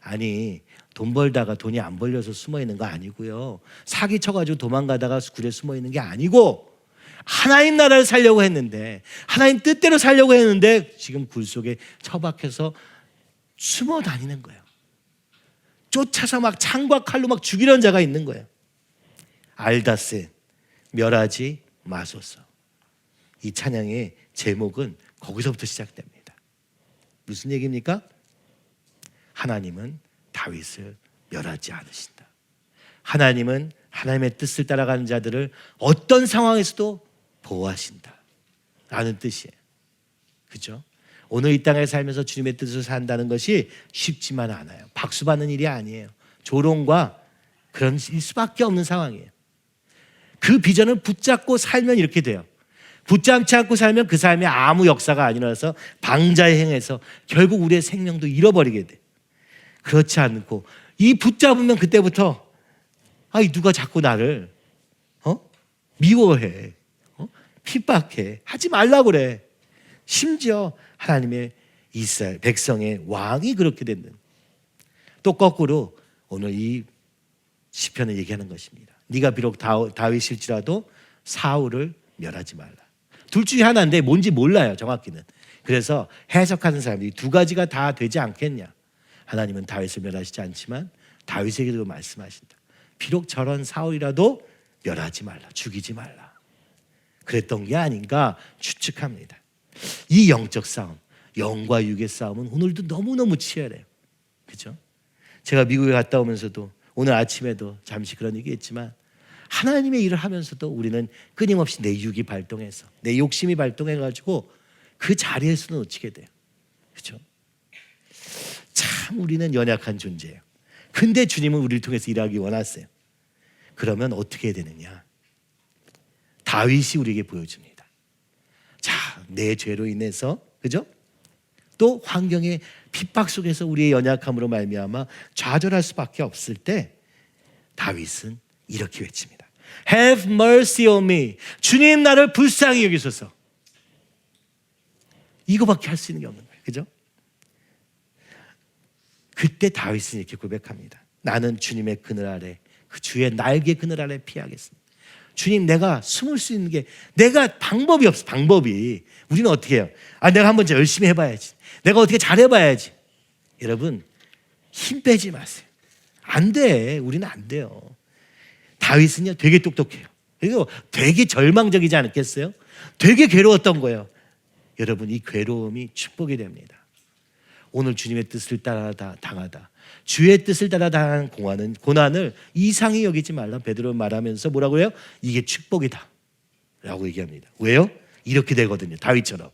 아니, 돈 벌다가 돈이 안 벌려서 숨어 있는 거 아니고요. 사기 쳐가지고 도망가다가 굴에 숨어 있는 게 아니고 하나님 나라를 살려고 했는데, 하나님 뜻대로 살려고 했는데 지금 굴 속에 처박혀서 숨어 다니는 거예요. 쫓아서 막 창과 칼로 막 죽이려는 자가 있는 거예요. 알다스, 멸하지 마소서. 이 찬양의 제목은 거기서부터 시작됩니다. 무슨 얘기입니까? 하나님은 다윗을 멸하지 않으신다. 하나님은 하나님의 뜻을 따라가는 자들을 어떤 상황에서도 보호하신다 라는 뜻이에요. 그렇죠? 오늘 이 땅에 살면서 주님의 뜻을 산다는 것이 쉽지만 않아요. 박수 받는 일이 아니에요. 조롱과 그런 일 수밖에 없는 상황이에요. 그 비전을 붙잡고 살면 이렇게 돼요. 붙잡지 않고 살면 그 삶에 아무 역사가 안 일어나서 방자에 행해서 결국 우리의 생명도 잃어버리게 돼. 그렇지 않고 이 붙잡으면 그때부터 누가 자꾸 나를 미워해, 핍박해, 하지 말라고 그래. 심지어 하나님의 이스라엘 백성의 왕이 그렇게 됐는. 또 거꾸로 오늘 이 시편을 얘기하는 것입니다. 네가 비록 다윗일지라도 사울을 멸하지 말라. 둘 중에 하나인데 뭔지 몰라요, 정확히는. 그래서 해석하는 사람들이 두 가지가 다 되지 않겠냐. 하나님은 다윗을 멸하시지 않지만 다윗에게도 말씀하신다. 비록 저런 사울이라도 멸하지 말라, 죽이지 말라. 그랬던 게 아닌가 추측합니다. 이 영적 싸움, 영과 육의 싸움은 오늘도 너무너무 치열해요. 그렇죠? 제가 미국에 갔다 오면서도 오늘 아침에도 잠시 그런 얘기했지만 하나님의 일을 하면서도 우리는 끊임없이 내 육이 발동해서 내 욕심이 발동해가지고 그 자리에서 놓치게 돼요. 그렇죠? 참 우리는 연약한 존재예요. 근데 주님은 우리를 통해서 일하기 원하세요. 그러면 어떻게 해야 되느냐? 다윗이 우리에게 보여줍니다. 자, 내 죄로 인해서, 그죠? 또 환경의 핍박 속에서 우리의 연약함으로 말미암아 좌절할 수밖에 없을 때 다윗은 이렇게 외칩니다. Have mercy on me. 주님 나를 불쌍히 여기소서. 이거밖에 할 수 있는 게 없는 거예요. 그죠? 그때 다윗은 이렇게 고백합니다. 나는 주님의 그늘 아래, 그 주의 날개 그늘 아래 피하겠습니다. 주님, 내가 숨을 수 있는 게 내가 방법이 없어. 방법이. 우리는 어떻게 해요? 내가 한번 열심히 해봐야지. 내가 어떻게 잘해봐야지. 여러분, 힘 빼지 마세요. 안 돼. 우리는 안 돼요. 다윗은요 되게 똑똑해요. 그리고 되게 절망적이지 않겠어요? 되게 괴로웠던 거예요. 여러분, 이 괴로움이 축복이 됩니다. 오늘 주님의 뜻을 따라 당하다, 주의 뜻을 따라 당하는 고난을 이상히 여기지 말라 베드로 말하면서 뭐라고 해요? 이게 축복이다 라고 얘기합니다. 왜요? 이렇게 되거든요. 다윗처럼.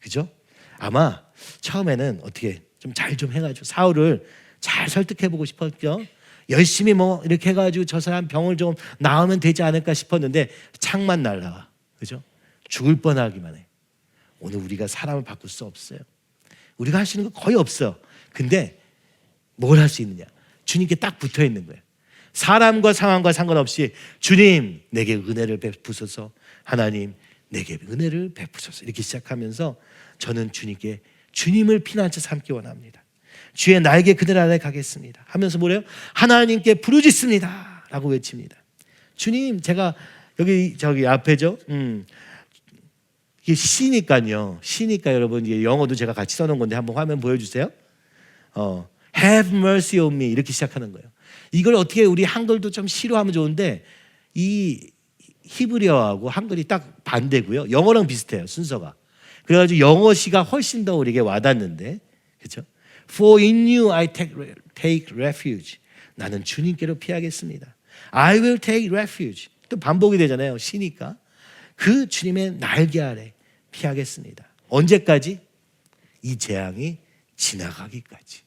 그죠? 아마 처음에는 어떻게 좀 잘 좀 해가지고 사울을 잘 설득해보고 싶었죠. 열심히 뭐 이렇게 해가지고 저 사람 병을 좀 나으면 되지 않을까 싶었는데 창만 날라와. 그죠? 죽을 뻔하기만 해. 오늘 우리가 사람을 바꿀 수 없어요. 우리가 할 수 있는 거 거의 없어. 근데 뭘 할 수 있느냐? 주님께 딱 붙어 있는 거예요. 사람과 상황과 상관없이 주님 내게 은혜를 베푸소서, 하나님 내게 은혜를 베푸소서, 이렇게 시작하면서 저는 주님께 주님을 피난처 삼기 원합니다. 주의 날개 그늘 아래 가겠습니다 하면서 뭐래요? 하나님께 부르짖습니다 라고 외칩니다. 주님, 제가 저기 앞에죠. 이게 시니까요. 시니까 여러분, 이게 영어도 제가 같이 써놓은 건데 한번 화면 보여주세요. Have mercy on me 이렇게 시작하는 거예요. 이걸 어떻게 우리 한글도 좀 시로하면 좋은데 이 히브리어하고 한글이 딱 반대고요. 영어랑 비슷해요, 순서가. 그래가지고 영어 시가 훨씬 더 우리에게 와닿는데, 그렇죠? For in you I take refuge. 나는 주님께로 피하겠습니다. I will take refuge. 또 반복이 되잖아요, 시니까. 그 주님의 날개 아래 피하겠습니다. 언제까지? 이 재앙이 지나가기까지.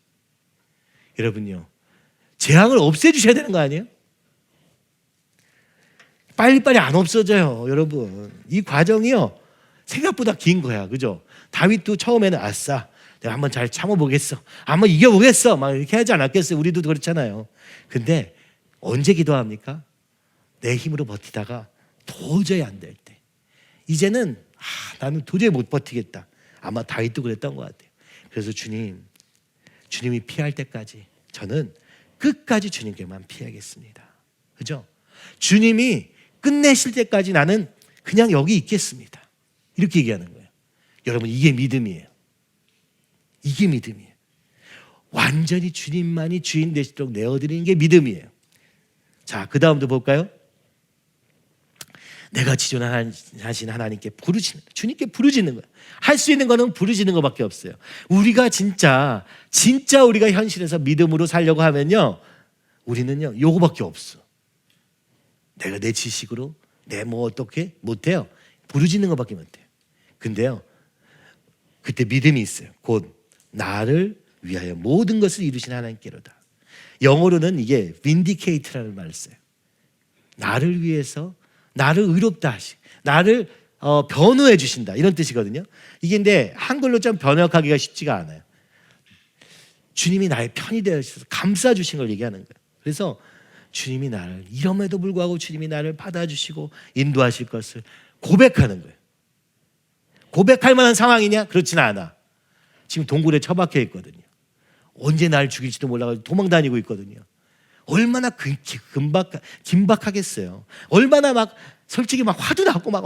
여러분요, 재앙을 없애주셔야 되는 거 아니에요? 빨리빨리 안 없어져요, 여러분. 이 과정이요 생각보다 긴 거야, 그죠? 다윗도 처음에는 아싸, 내가 한번 잘 참아보겠어, 한번 이겨보겠어, 막 이렇게 하지 않았겠어요? 우리도 그렇잖아요. 근데 언제 기도합니까? 내 힘으로 버티다가 도저히 안 될 때, 이제는 나는 도저히 못 버티겠다. 아마 다윗도 그랬던 것 같아요. 그래서 주님이 피할 때까지 저는 끝까지 주님께만 피하겠습니다. 그죠? 주님이 끝내실 때까지 나는 그냥 여기 있겠습니다. 이렇게 얘기하는 거예요. 여러분, 이게 믿음이에요. 이게 믿음이에요. 완전히 주님만이 주인 되시도록 내어드리는 게 믿음이에요. 자, 그 다음도 볼까요? 내가 지존하신 하나님께 부르짖는, 주님께 부르짖는 거예요. 할 수 있는 거는 부르짖는 것밖에 없어요. 우리가 진짜 우리가 현실에서 믿음으로 살려고 하면요, 우리는요 요거밖에 없어. 내가 내 지식으로 내 뭐 어떻게 못해요. 부르짖는 것밖에 못해요. 근데요, 그때 믿음이 있어요. 곧 나를 위하여 모든 것을 이루신 하나님께로다. 영어로는 이게 vindicate라는 말을 써요. 나를 위해서 나를 의롭다 하시고 나를 변호해 주신다, 이런 뜻이거든요. 이게 근데 한글로 좀 번역하기가 쉽지가 않아요. 주님이 나의 편이 되어주셔서 감싸 주신 걸 얘기하는 거예요. 그래서 주님이 나를, 이럼에도 불구하고 주님이 나를 받아주시고 인도하실 것을 고백하는 거예요. 고백할 만한 상황이냐? 그렇지는 않아. 지금 동굴에 처박혀 있거든요. 언제 날 죽일지도 몰라가지고 도망다니고 있거든요. 얼마나 긴박하겠어요. 얼마나 막 솔직히 막 화도 나고 막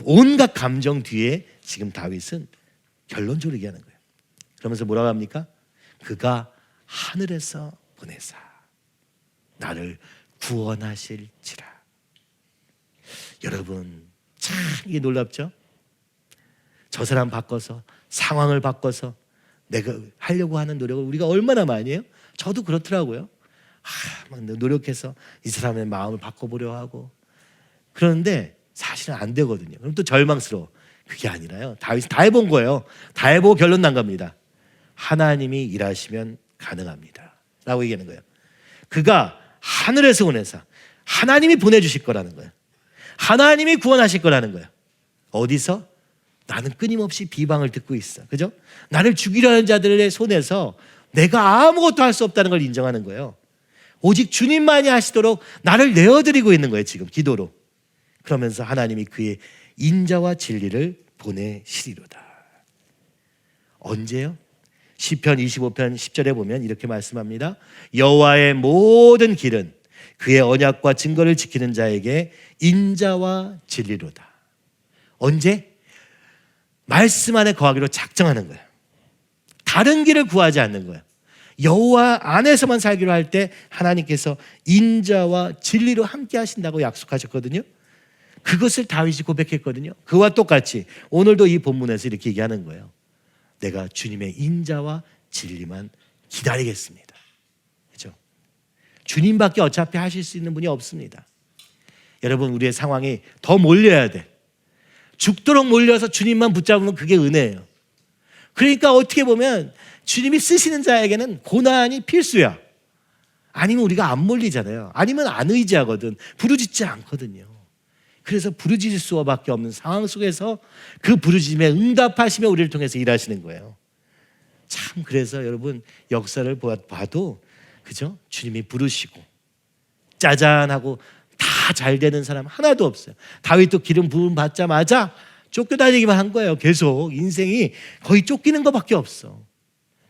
온갖 감정 뒤에 지금 다윗은 결론적으로 얘기하는 거예요. 그러면서 뭐라고 합니까? 그가 하늘에서 보내사 나를 구원하실지라. 여러분, 참 이게 놀랍죠? 저 사람 바꿔서, 상황을 바꿔서 내가 하려고 하는 노력을 우리가 얼마나 많이 해요? 저도 그렇더라고요. 막 노력해서 이 사람의 마음을 바꿔보려 하고, 그런데 사실은 안 되거든요. 그럼 또 절망스러워. 그게 아니라요, 다윗이 다 해본 거예요. 다 해보고 결론 난 겁니다. 하나님이 일하시면 가능합니다 라고 얘기하는 거예요. 그가 하늘에서 보내사, 하나님이 보내주실 거라는 거예요. 하나님이 구원하실 거라는 거예요. 어디서? 나는 끊임없이 비방을 듣고 있어. 그죠? 나를 죽이려는 자들의 손에서 내가 아무것도 할 수 없다는 걸 인정하는 거예요. 오직 주님만이 하시도록 나를 내어드리고 있는 거예요, 지금 기도로. 그러면서 하나님이 그의 인자와 진리를 보내시리로다. 언제요? 시편 25편 10절에 보면 이렇게 말씀합니다. 여호와의 모든 길은 그의 언약과 증거를 지키는 자에게 인자와 진리로다. 언제? 말씀 안에 거하기로 작정하는 거예요. 다른 길을 구하지 않는 거예요. 여호와 안에서만 살기로 할 때 하나님께서 인자와 진리로 함께 하신다고 약속하셨거든요. 그것을 다윗이 고백했거든요. 그와 똑같이 오늘도 이 본문에서 이렇게 얘기하는 거예요. 내가 주님의 인자와 진리만 기다리겠습니다. 그렇죠? 주님밖에 어차피 하실 수 있는 분이 없습니다. 여러분, 우리의 상황이 더 몰려야 돼. 죽도록 몰려서 주님만 붙잡으면 그게 은혜예요. 그러니까 어떻게 보면 주님이 쓰시는 자에게는 고난이 필수야. 아니면 우리가 안 몰리잖아요. 아니면 안 의지하거든. 부르짖지 않거든요. 그래서 부르짖을 수밖에 없는 상황 속에서 그 부르짖음에 응답하시며 우리를 통해서 일하시는 거예요. 참, 그래서 여러분, 역사를 봐도 그죠? 주님이 부르시고 짜잔하고 다 잘 되는 사람 하나도 없어요. 다윗도 기름 부음 받자마자 쫓겨다니기만 한 거예요. 계속 인생이 거의 쫓기는 것밖에 없어.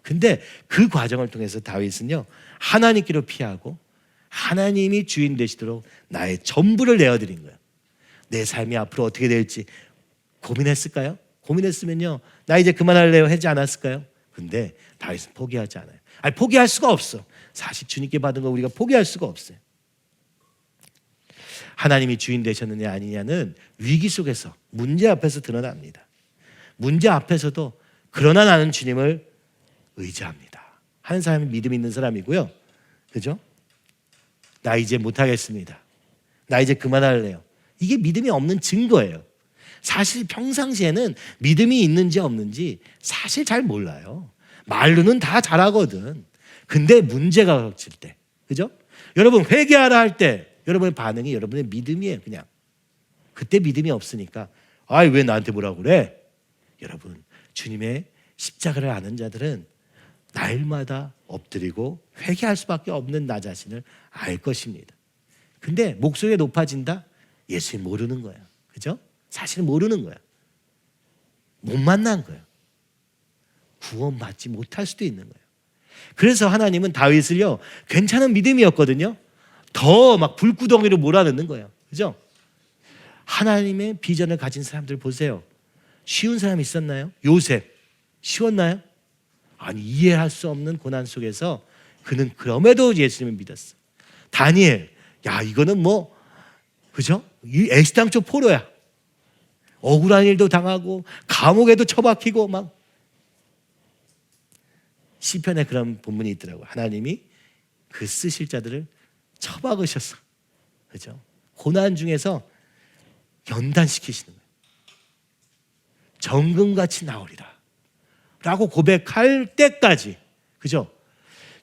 근데 그 과정을 통해서 다윗은요, 하나님께로 피하고 하나님이 주인 되시도록 나의 전부를 내어드린 거예요. 내 삶이 앞으로 어떻게 될지 고민했을까요? 고민했으면요, 나 이제 그만할래요 하지 않았을까요? 근데 다윗은 포기하지 않아요. 아니, 포기할 수가 없어. 사실 주님께 받은 거 우리가 포기할 수가 없어요. 하나님이 주인 되셨느냐 아니냐는 위기 속에서, 문제 앞에서 드러납니다. 문제 앞에서도 그러나 나는 주님을 의지합니다 하는 사람이 믿음 있는 사람이고요. 그죠? 나 이제 못하겠습니다. 나 이제 그만할래요. 이게 믿음이 없는 증거예요. 사실 평상시에는 믿음이 있는지 없는지 사실 잘 몰라요. 말로는 다 잘하거든. 근데 문제가 닥칠 때, 그죠? 여러분, 회개하라 할 때 여러분의 반응이 여러분의 믿음이에요. 그냥 그때 믿음이 없으니까 아이, 왜 나한테 뭐라고 그래? 여러분, 주님의 십자가를 아는 자들은 날마다 엎드리고 회개할 수밖에 없는 나 자신을 알 것입니다. 근데 목소리가 높아진다? 예수님 모르는 거야. 그죠? 사실은 모르는 거야. 못 만난 거야. 구원받지 못할 수도 있는 거예요. 그래서 하나님은 다윗을요, 괜찮은 믿음이었거든요, 더 막 불구덩이로 몰아넣는 거예요. 그죠? 하나님의 비전을 가진 사람들 보세요. 쉬운 사람 있었나요? 요셉 쉬웠나요? 아니, 이해할 수 없는 고난 속에서 그는 그럼에도 예수님을 믿었어. 다니엘, 야 이거는 뭐 그죠? 이 애시당초 포로야. 억울한 일도 당하고 감옥에도 처박히고 막. 시편에 그런 본문이 있더라고. 하나님이 그 쓰실 자들을 처박으셨어. 그죠? 고난 중에서 연단시키시는 거예요. 정금같이 나오리라 라고 고백할 때까지, 그죠?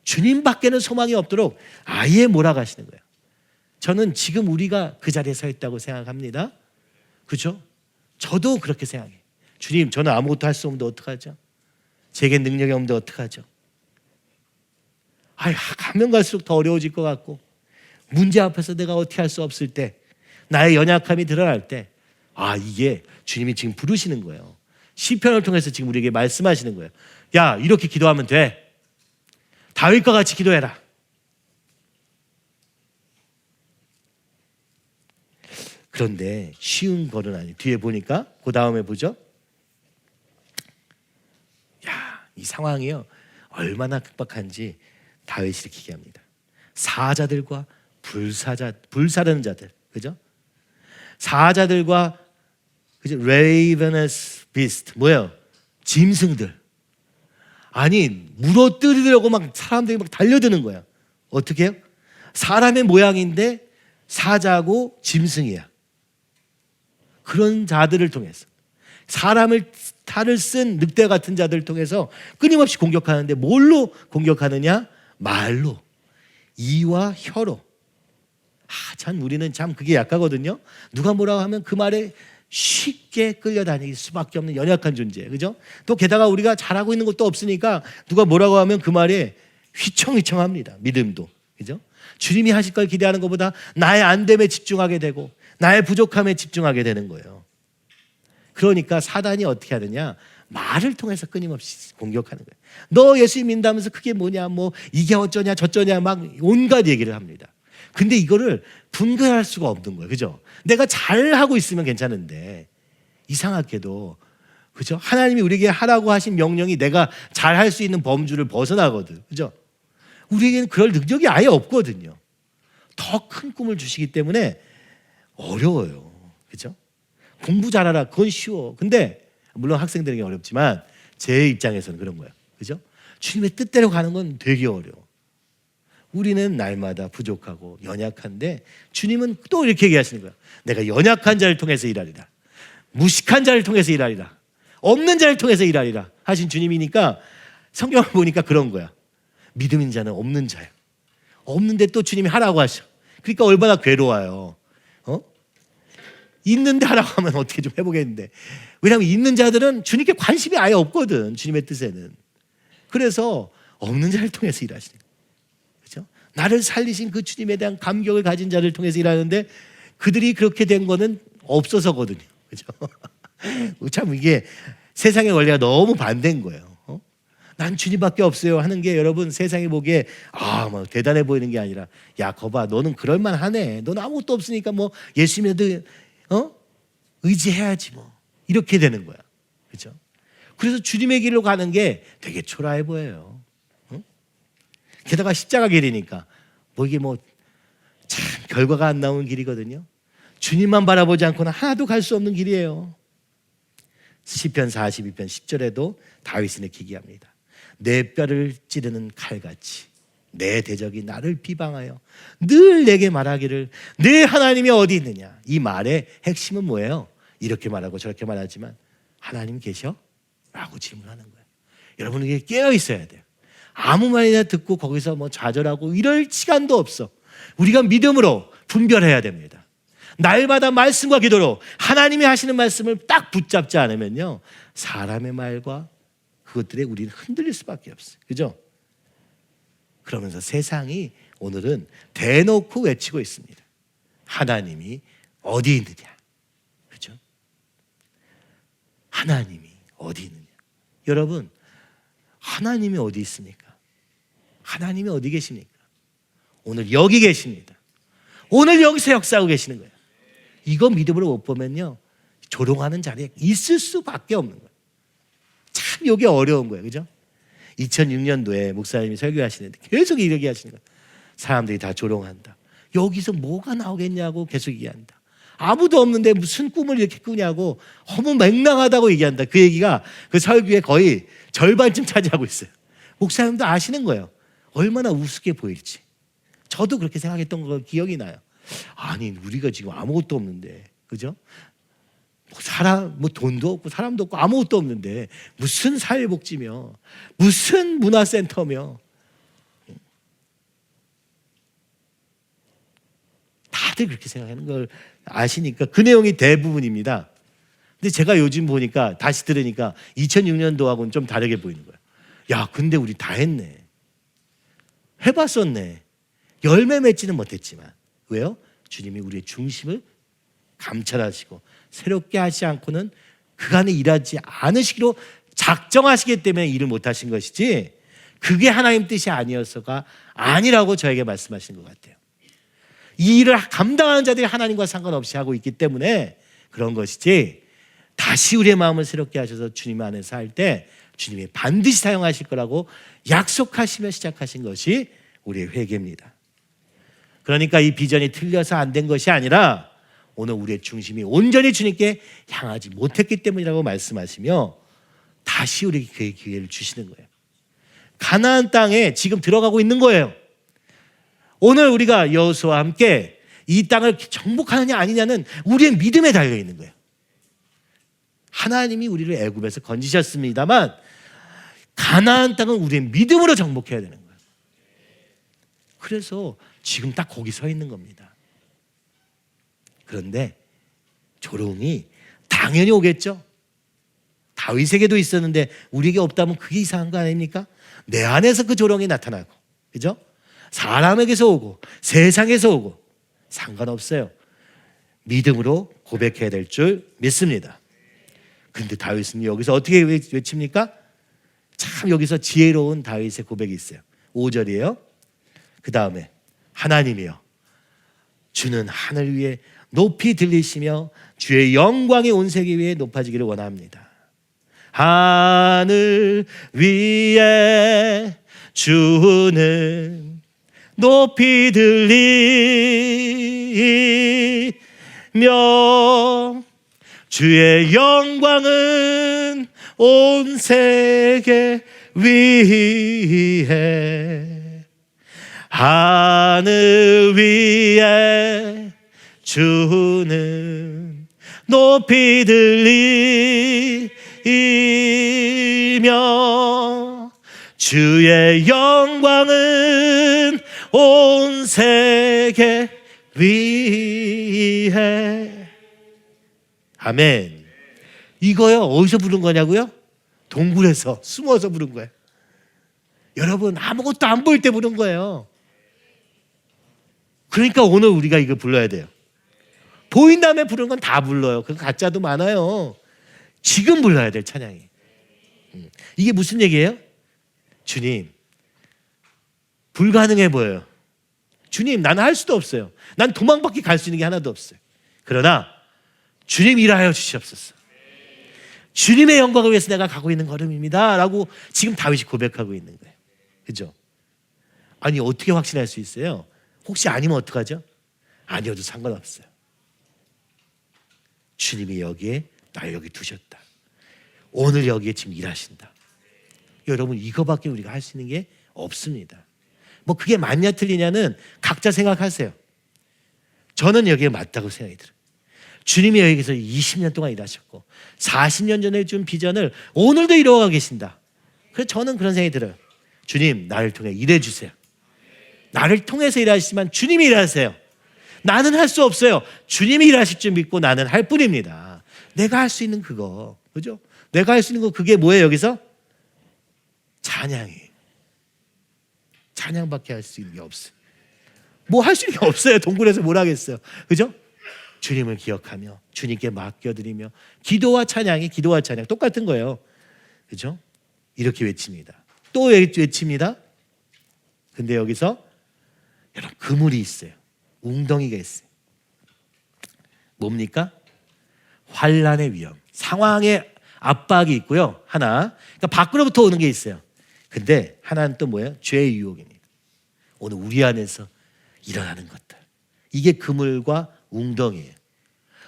주님밖에는 소망이 없도록 아예 몰아가시는 거예요. 저는 지금 우리가 그 자리에 서 있다고 생각합니다. 그죠? 저도 그렇게 생각해요. 주님, 저는 아무것도 할 수 없는데 어떡하죠? 제게 능력이 없는데 어떡하죠? 가면 갈수록 더 어려워질 것 같고, 문제 앞에서 내가 어떻게 할 수 없을 때, 나의 연약함이 드러날 때, 이게 주님이 지금 부르시는 거예요. 시편을 통해서 지금 우리에게 말씀하시는 거예요. 야, 이렇게 기도하면 돼. 다윗과 같이 기도해라. 그런데 쉬운 거는 아니에요. 뒤에 보니까 그 다음에 보죠. 이 상황이요 얼마나 급박한지 다윗이 이렇게 얘기합니다. 사자들과 불사르는 자들, 그죠? 사자들과 그죠? Ravenous beast, 뭐예요? 짐승들. 아니, 물어뜯으려고 막 사람들이 막 달려드는 거야. 어떻게 해요? 사람의 모양인데 사자고 짐승이야. 그런 자들을 통해서, 사람을 탈을 쓴 늑대 같은 자들을 통해서 끊임없이 공격하는데, 뭘로 공격하느냐? 말로, 이와 혀로. 참 우리는 참 그게 약하거든요. 누가 뭐라고 하면 그 말에 쉽게 끌려다닐 수밖에 없는 연약한 존재, 그죠? 또 게다가 우리가 잘하고 있는 것도 없으니까 누가 뭐라고 하면 그 말에 휘청휘청합니다. 믿음도, 그죠? 주님이 하실 걸 기대하는 것보다 나의 안됨에 집중하게 되고 나의 부족함에 집중하게 되는 거예요. 그러니까 사단이 어떻게 하느냐? 말을 통해서 끊임없이 공격하는 거예요. 너 예수 믿는다면서 그게 뭐냐, 뭐 이게 어쩌냐 저쩌냐 막 온갖 얘기를 합니다. 근데 이거를 분별할 수가 없는 거예요. 그죠? 내가 잘하고 있으면 괜찮은데 이상하게도, 그죠? 하나님이 우리에게 하라고 하신 명령이 내가 잘할 수 있는 범주를 벗어나거든. 그죠? 우리에게는 그럴 능력이 아예 없거든요. 더 큰 꿈을 주시기 때문에 어려워요. 그죠? 공부 잘하라, 그건 쉬워. 근데 물론 학생들에게 어렵지만 제 입장에서는 그런 거예요. 그죠? 주님의 뜻대로 가는 건 되게 어려워. 우리는 날마다 부족하고 연약한데 주님은 또 이렇게 얘기하시는 거예요. 내가 연약한 자를 통해서 일하리라. 무식한 자를 통해서 일하리라. 없는 자를 통해서 일하리라 하신 주님이니까 성경을 보니까 그런 거야. 믿음 있는 자는 없는 자예요. 없는데 또 주님이 하라고 하셔. 그러니까 얼마나 괴로워요. 있는데 하라고 하면 어떻게 좀 해보겠는데. 왜냐하면 있는 자들은 주님께 관심이 아예 없거든. 주님의 뜻에는. 그래서 없는 자를 통해서 일하시는 거예요. 그렇죠? 나를 살리신 그 주님에 대한 감격을 가진 자를 통해서 일하는데 그들이 그렇게 된 거는 없어서거든요. 그렇죠? 참 이게 세상의 원리가 너무 반대인 거예요. 난 주님밖에 없어요 하는 게 여러분 세상에 보기에 뭐 대단해 보이는 게 아니라, 야 거봐 너는 그럴만하네. 너는 아무것도 없으니까 뭐 예수 믿어도 의지해야지 뭐, 이렇게 되는 거야. 그렇죠? 그래서 주님의 길로 가는 게 되게 초라해 보여요. 게다가 십자가 길이니까 이게 참 결과가 안 나오는 길이거든요. 주님만 바라보지 않고는 하나도 갈 수 없는 길이에요. 시편 42편 10절에도 다윗은 이렇게 얘기합니다. 내 뼈를 찌르는 칼같이 내 대적이 나를 비방하여 늘 내게 말하기를 내 하나님이 어디 있느냐. 이 말의 핵심은 뭐예요? 이렇게 말하고 저렇게 말하지만 하나님 계셔? 라고 질문하는 거예요. 여러분 이게 깨어 있어야 돼요. 아무 말이나 듣고 거기서 좌절하고 이럴 시간도 없어. 우리가 믿음으로 분별해야 됩니다. 날마다 말씀과 기도로 하나님이 하시는 말씀을 딱 붙잡지 않으면요, 사람의 말과 그것들에 우리는 흔들릴 수밖에 없어요. 그죠? 그러면서 세상이 오늘은 대놓고 외치고 있습니다. 하나님이 어디 있느냐. 그죠? 하나님이 어디 있느냐. 여러분, 하나님이 어디 있습니까? 하나님이 어디 계십니까? 오늘 여기 계십니다. 오늘 여기서 역사하고 계시는 거예요. 이거 믿음으로 못 보면요, 조롱하는 자리에 있을 수밖에 없는 거예요. 참 이게 어려운 거예요. 그죠? 2006년도에 목사님이 설교하시는데 계속 이렇게 하시는 거예요. 사람들이 다 조롱한다. 여기서 뭐가 나오겠냐고 계속 얘기한다. 아무도 없는데 무슨 꿈을 이렇게 꾸냐고 허무맹랑하다고 얘기한다. 그 얘기가 그 설교의 거의 절반쯤 차지하고 있어요. 목사님도 아시는 거예요. 얼마나 우습게 보일지. 저도 그렇게 생각했던 거 기억이 나요. 아니, 우리가 지금 아무것도 없는데, 그죠? 뭐 돈도 없고 사람도 없고 아무것도 없는데 무슨 사회복지며 무슨 문화센터며, 다들 그렇게 생각하는 걸 아시니까 그 내용이 대부분입니다. 근데 제가 요즘 보니까, 다시 들으니까 2006년도하고는 좀 다르게 보이는 거예요. 야, 근데 우리 다 했네. 해봤었네. 열매 맺지는 못했지만. 왜요? 주님이 우리의 중심을 감찰하시고 새롭게 하지 않고는 그간에 일하지 않으시기로 작정하시기 때문에 일을 못하신 것이지, 그게 하나님 뜻이 아니어서가 아니라고 저에게 말씀하신 것 같아요. 이 일을 감당하는 자들이 하나님과 상관없이 하고 있기 때문에 그런 것이지, 다시 우리의 마음을 새롭게 하셔서 주님 안에서 할 때 주님이 반드시 사용하실 거라고 약속하시며 시작하신 것이 우리의 회개입니다. 그러니까 이 비전이 틀려서 안 된 것이 아니라 오늘 우리의 중심이 온전히 주님께 향하지 못했기 때문이라고 말씀하시며 다시 우리에게 그 기회를 주시는 거예요. 가나안 땅에 지금 들어가고 있는 거예요. 오늘 우리가 여호수아와 함께 이 땅을 정복하느냐 아니냐는 우리의 믿음에 달려 있는 거예요. 하나님이 우리를 애굽에서 건지셨습니다만 가나안 땅은 우리의 믿음으로 정복해야 되는 거예요. 그래서 지금 딱 거기 서 있는 겁니다. 그런데 조롱이 당연히 오겠죠. 다윗에게도 있었는데 우리에게 없다면 그게 이상한 거 아닙니까? 내 안에서 그 조롱이 나타나고, 그죠? 사람에게서 오고 세상에서 오고 상관없어요. 믿음으로 고백해야 될 줄 믿습니다. 근데 다윗은 여기서 어떻게 외칩니까? 참 여기서 지혜로운 다윗의 고백이 있어요. 5절이에요. 그 다음에 하나님이여, 주는 하늘 위에 높이 들리시며 주의 영광이 온 세계 위에 높아지기를 원합니다. 하늘 위에 주는 높이 들리며 주의 영광은 온 세계 위에, 하늘 위에 주는 높이 들리며 주의 영광은 온 세계 위에. 아멘. 이거요, 어디서 부른 거냐고요? 동굴에서 숨어서 부른 거예요. 여러분, 아무것도 안 보일 때 부른 거예요. 그러니까 오늘 우리가 이거 불러야 돼요. 보인 다음에 부르는 건 다 불러요. 그 가짜도 많아요. 지금 불러야 될 찬양이. 이게 무슨 얘기예요? 주님, 불가능해 보여요. 주님, 나는 할 수도 없어요. 난 도망밖에 갈 수 있는 게 하나도 없어요. 그러나 주님 일하여 주시옵소서. 주님의 영광을 위해서 내가 가고 있는 걸음입니다 라고 지금 다윗이 고백하고 있는 거예요. 그죠? 아니, 어떻게 확신할 수 있어요? 혹시 아니면 어떡하죠? 아니어도 상관없어요. 주님이 여기에, 날 여기 두셨다. 오늘 여기에 지금 일하신다. 여러분, 이거밖에 우리가 할 수 있는 게 없습니다. 뭐 그게 맞냐 틀리냐는 각자 생각하세요. 저는 여기에 맞다고 생각이 들어요. 주님이 여기서 20년 동안 일하셨고 40년 전에 준 비전을 오늘도 이루어가고 계신다. 그래서 저는 그런 생각이 들어요. 주님, 나를 통해 일해 주세요. 나를 통해서 일하시지만 주님이 일하세요. 나는 할 수 없어요. 주님이 일하실 줄 믿고 나는 할 뿐입니다. 내가 할 수 있는 그거, 그죠? 내가 할 수 있는 거, 그게 뭐예요? 여기서 찬양이. 찬양밖에 할 수 있는 게 없어요. 뭐 할 수 있는 게 없어요. 동굴에서 뭘 하겠어요, 그죠? 주님을 기억하며 주님께 맡겨드리며, 기도와 찬양이, 기도와 찬양 똑같은 거예요, 그죠? 이렇게 외칩니다. 또 외칩니다. 근데 여기서 여러분, 그물이 있어요. 웅덩이가 있어요. 뭡니까? 환란의 위험, 상황의 압박이 있고요. 하나, 그러니까 밖으로부터 오는 게 있어요. 근데 하나는 또 뭐예요? 죄의 유혹입니다. 오늘 우리 안에서 일어나는 것들, 이게 그물과 웅덩이에요.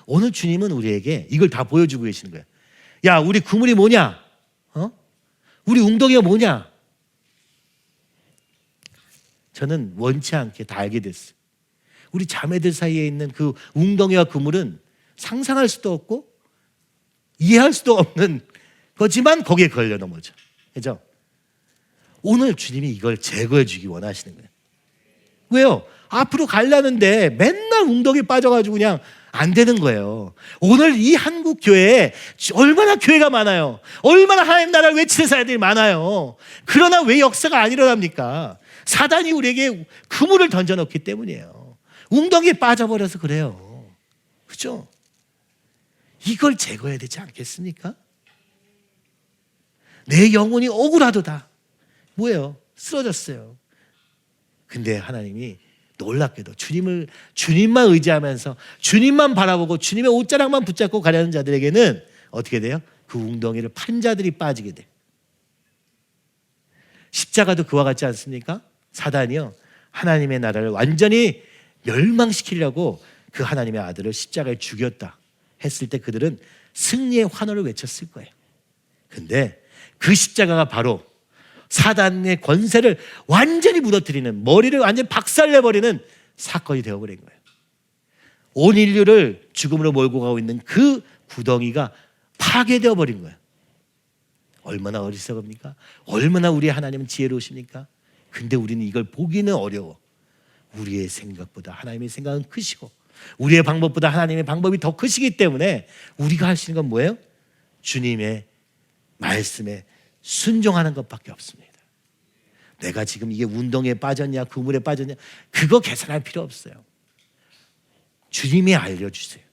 오늘 주님은 우리에게 이걸 다 보여주고 계시는 거예요. 야, 우리 그물이 뭐냐? 우리 웅덩이가 뭐냐? 저는 원치 않게 다 알게 됐어요. 우리 자매들 사이에 있는 그 웅덩이와 그물은 상상할 수도 없고 이해할 수도 없는 거지만 거기에 걸려 넘어져. 그죠? 오늘 주님이 이걸 제거해 주기 원하시는 거예요. 왜요? 앞으로 가려는데 맨날 웅덩이 빠져가지고 그냥 안 되는 거예요. 오늘 이 한국 교회에 얼마나 교회가 많아요. 얼마나 하나님 나라를 외치는 사람들이 많아요. 그러나 왜 역사가 안 일어납니까? 사단이 우리에게 그물을 던져놓기 때문이에요. 웅덩이에 빠져버려서 그래요. 그죠? 이걸 제거해야 되지 않겠습니까? 내 영혼이 억울하도다. 뭐예요? 쓰러졌어요. 근데 하나님이 놀랍게도 주님만 의지하면서 주님만 바라보고 주님의 옷자락만 붙잡고 가려는 자들에게는 어떻게 돼요? 그 웅덩이를 판 자들이 빠지게 돼요. 십자가도 그와 같지 않습니까? 사단이요, 하나님의 나라를 완전히 멸망시키려고 그 하나님의 아들을 십자가에 죽였다 했을 때 그들은 승리의 환호를 외쳤을 거예요. 근데 그 십자가가 바로 사단의 권세를 완전히 무너뜨리는, 머리를 완전히 박살내버리는 사건이 되어버린 거예요. 온 인류를 죽음으로 몰고 가고 있는 그 구덩이가 파괴되어 버린 거예요. 얼마나 어리석습니까? 얼마나 우리 하나님은 지혜로우십니까? 근데 우리는 이걸 보기는 어려워. 우리의 생각보다 하나님의 생각은 크시고 우리의 방법보다 하나님의 방법이 더 크시기 때문에 우리가 할 수 있는 건 뭐예요? 주님의 말씀에 순종하는 것밖에 없습니다. 내가 지금 이게 운동에 빠졌냐 그물에 빠졌냐 그거 계산할 필요 없어요. 주님이 알려주세요.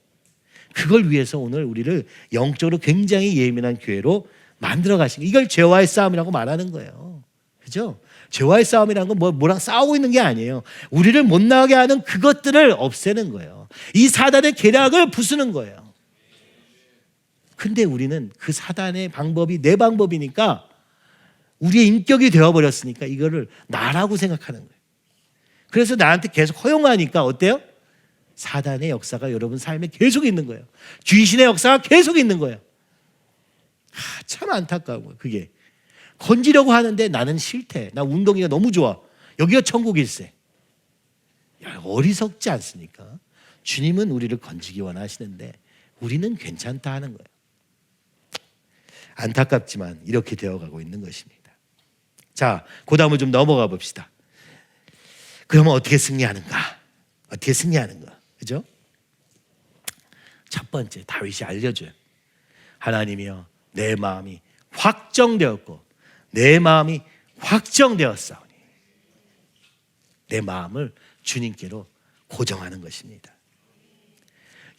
그걸 위해서 오늘 우리를 영적으로 굉장히 예민한 교회로 만들어 가신 거예요. 이걸 죄와의 싸움이라고 말하는 거예요. 그죠? 죄와의 싸움이라는 건 뭐랑 싸우고 있는 게 아니에요. 우리를 못 나가게 하는 그것들을 없애는 거예요. 이 사단의 계략을 부수는 거예요. 근데 우리는 그 사단의 방법이 내 방법이니까 우리의 인격이 되어버렸으니까 이거를 나라고 생각하는 거예요. 그래서 나한테 계속 허용하니까 어때요? 사단의 역사가 여러분 삶에 계속 있는 거예요. 귀신의 역사가 계속 있는 거예요. 참 안타까워요. 그게 건지려고 하는데 나는 싫대. 나 웅덩이가 너무 좋아. 여기가 천국일세. 야, 어리석지 않습니까? 주님은 우리를 건지기 원하시는데 우리는 괜찮다 하는 거예요. 안타깝지만 이렇게 되어가고 있는 것입니다. 자, 그 다음을 좀 넘어가 봅시다. 그러면 어떻게 승리하는가? 어떻게 승리하는가? 그죠? 첫 번째, 다윗이 알려줘요. 하나님이여, 내 마음이 확정되었고 내 마음이 확정되었사오니. 내 마음을 주님께로 고정하는 것입니다.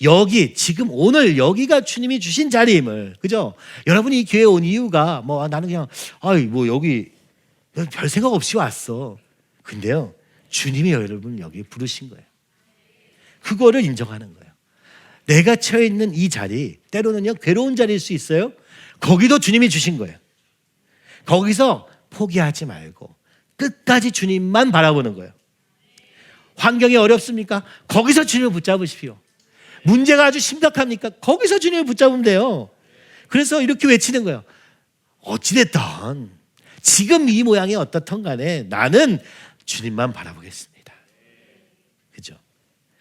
여기 지금 오늘 여기가 주님이 주신 자리임을, 그죠? 여러분이 이 교회에 온 이유가 나는 그냥 여기 별 생각 없이 왔어. 근데요, 주님이 여러분을 여기 부르신 거예요. 그거를 인정하는 거예요. 내가 처해 있는 이 자리, 때로는요 괴로운 자리일 수 있어요. 거기도 주님이 주신 거예요. 거기서 포기하지 말고 끝까지 주님만 바라보는 거예요. 환경이 어렵습니까? 거기서 주님을 붙잡으십시오. 문제가 아주 심각합니까? 거기서 주님을 붙잡으면 돼요. 그래서 이렇게 외치는 거예요. 어찌됐든 지금 이 모양이 어떻든 간에 나는 주님만 바라보겠습니다. 그죠?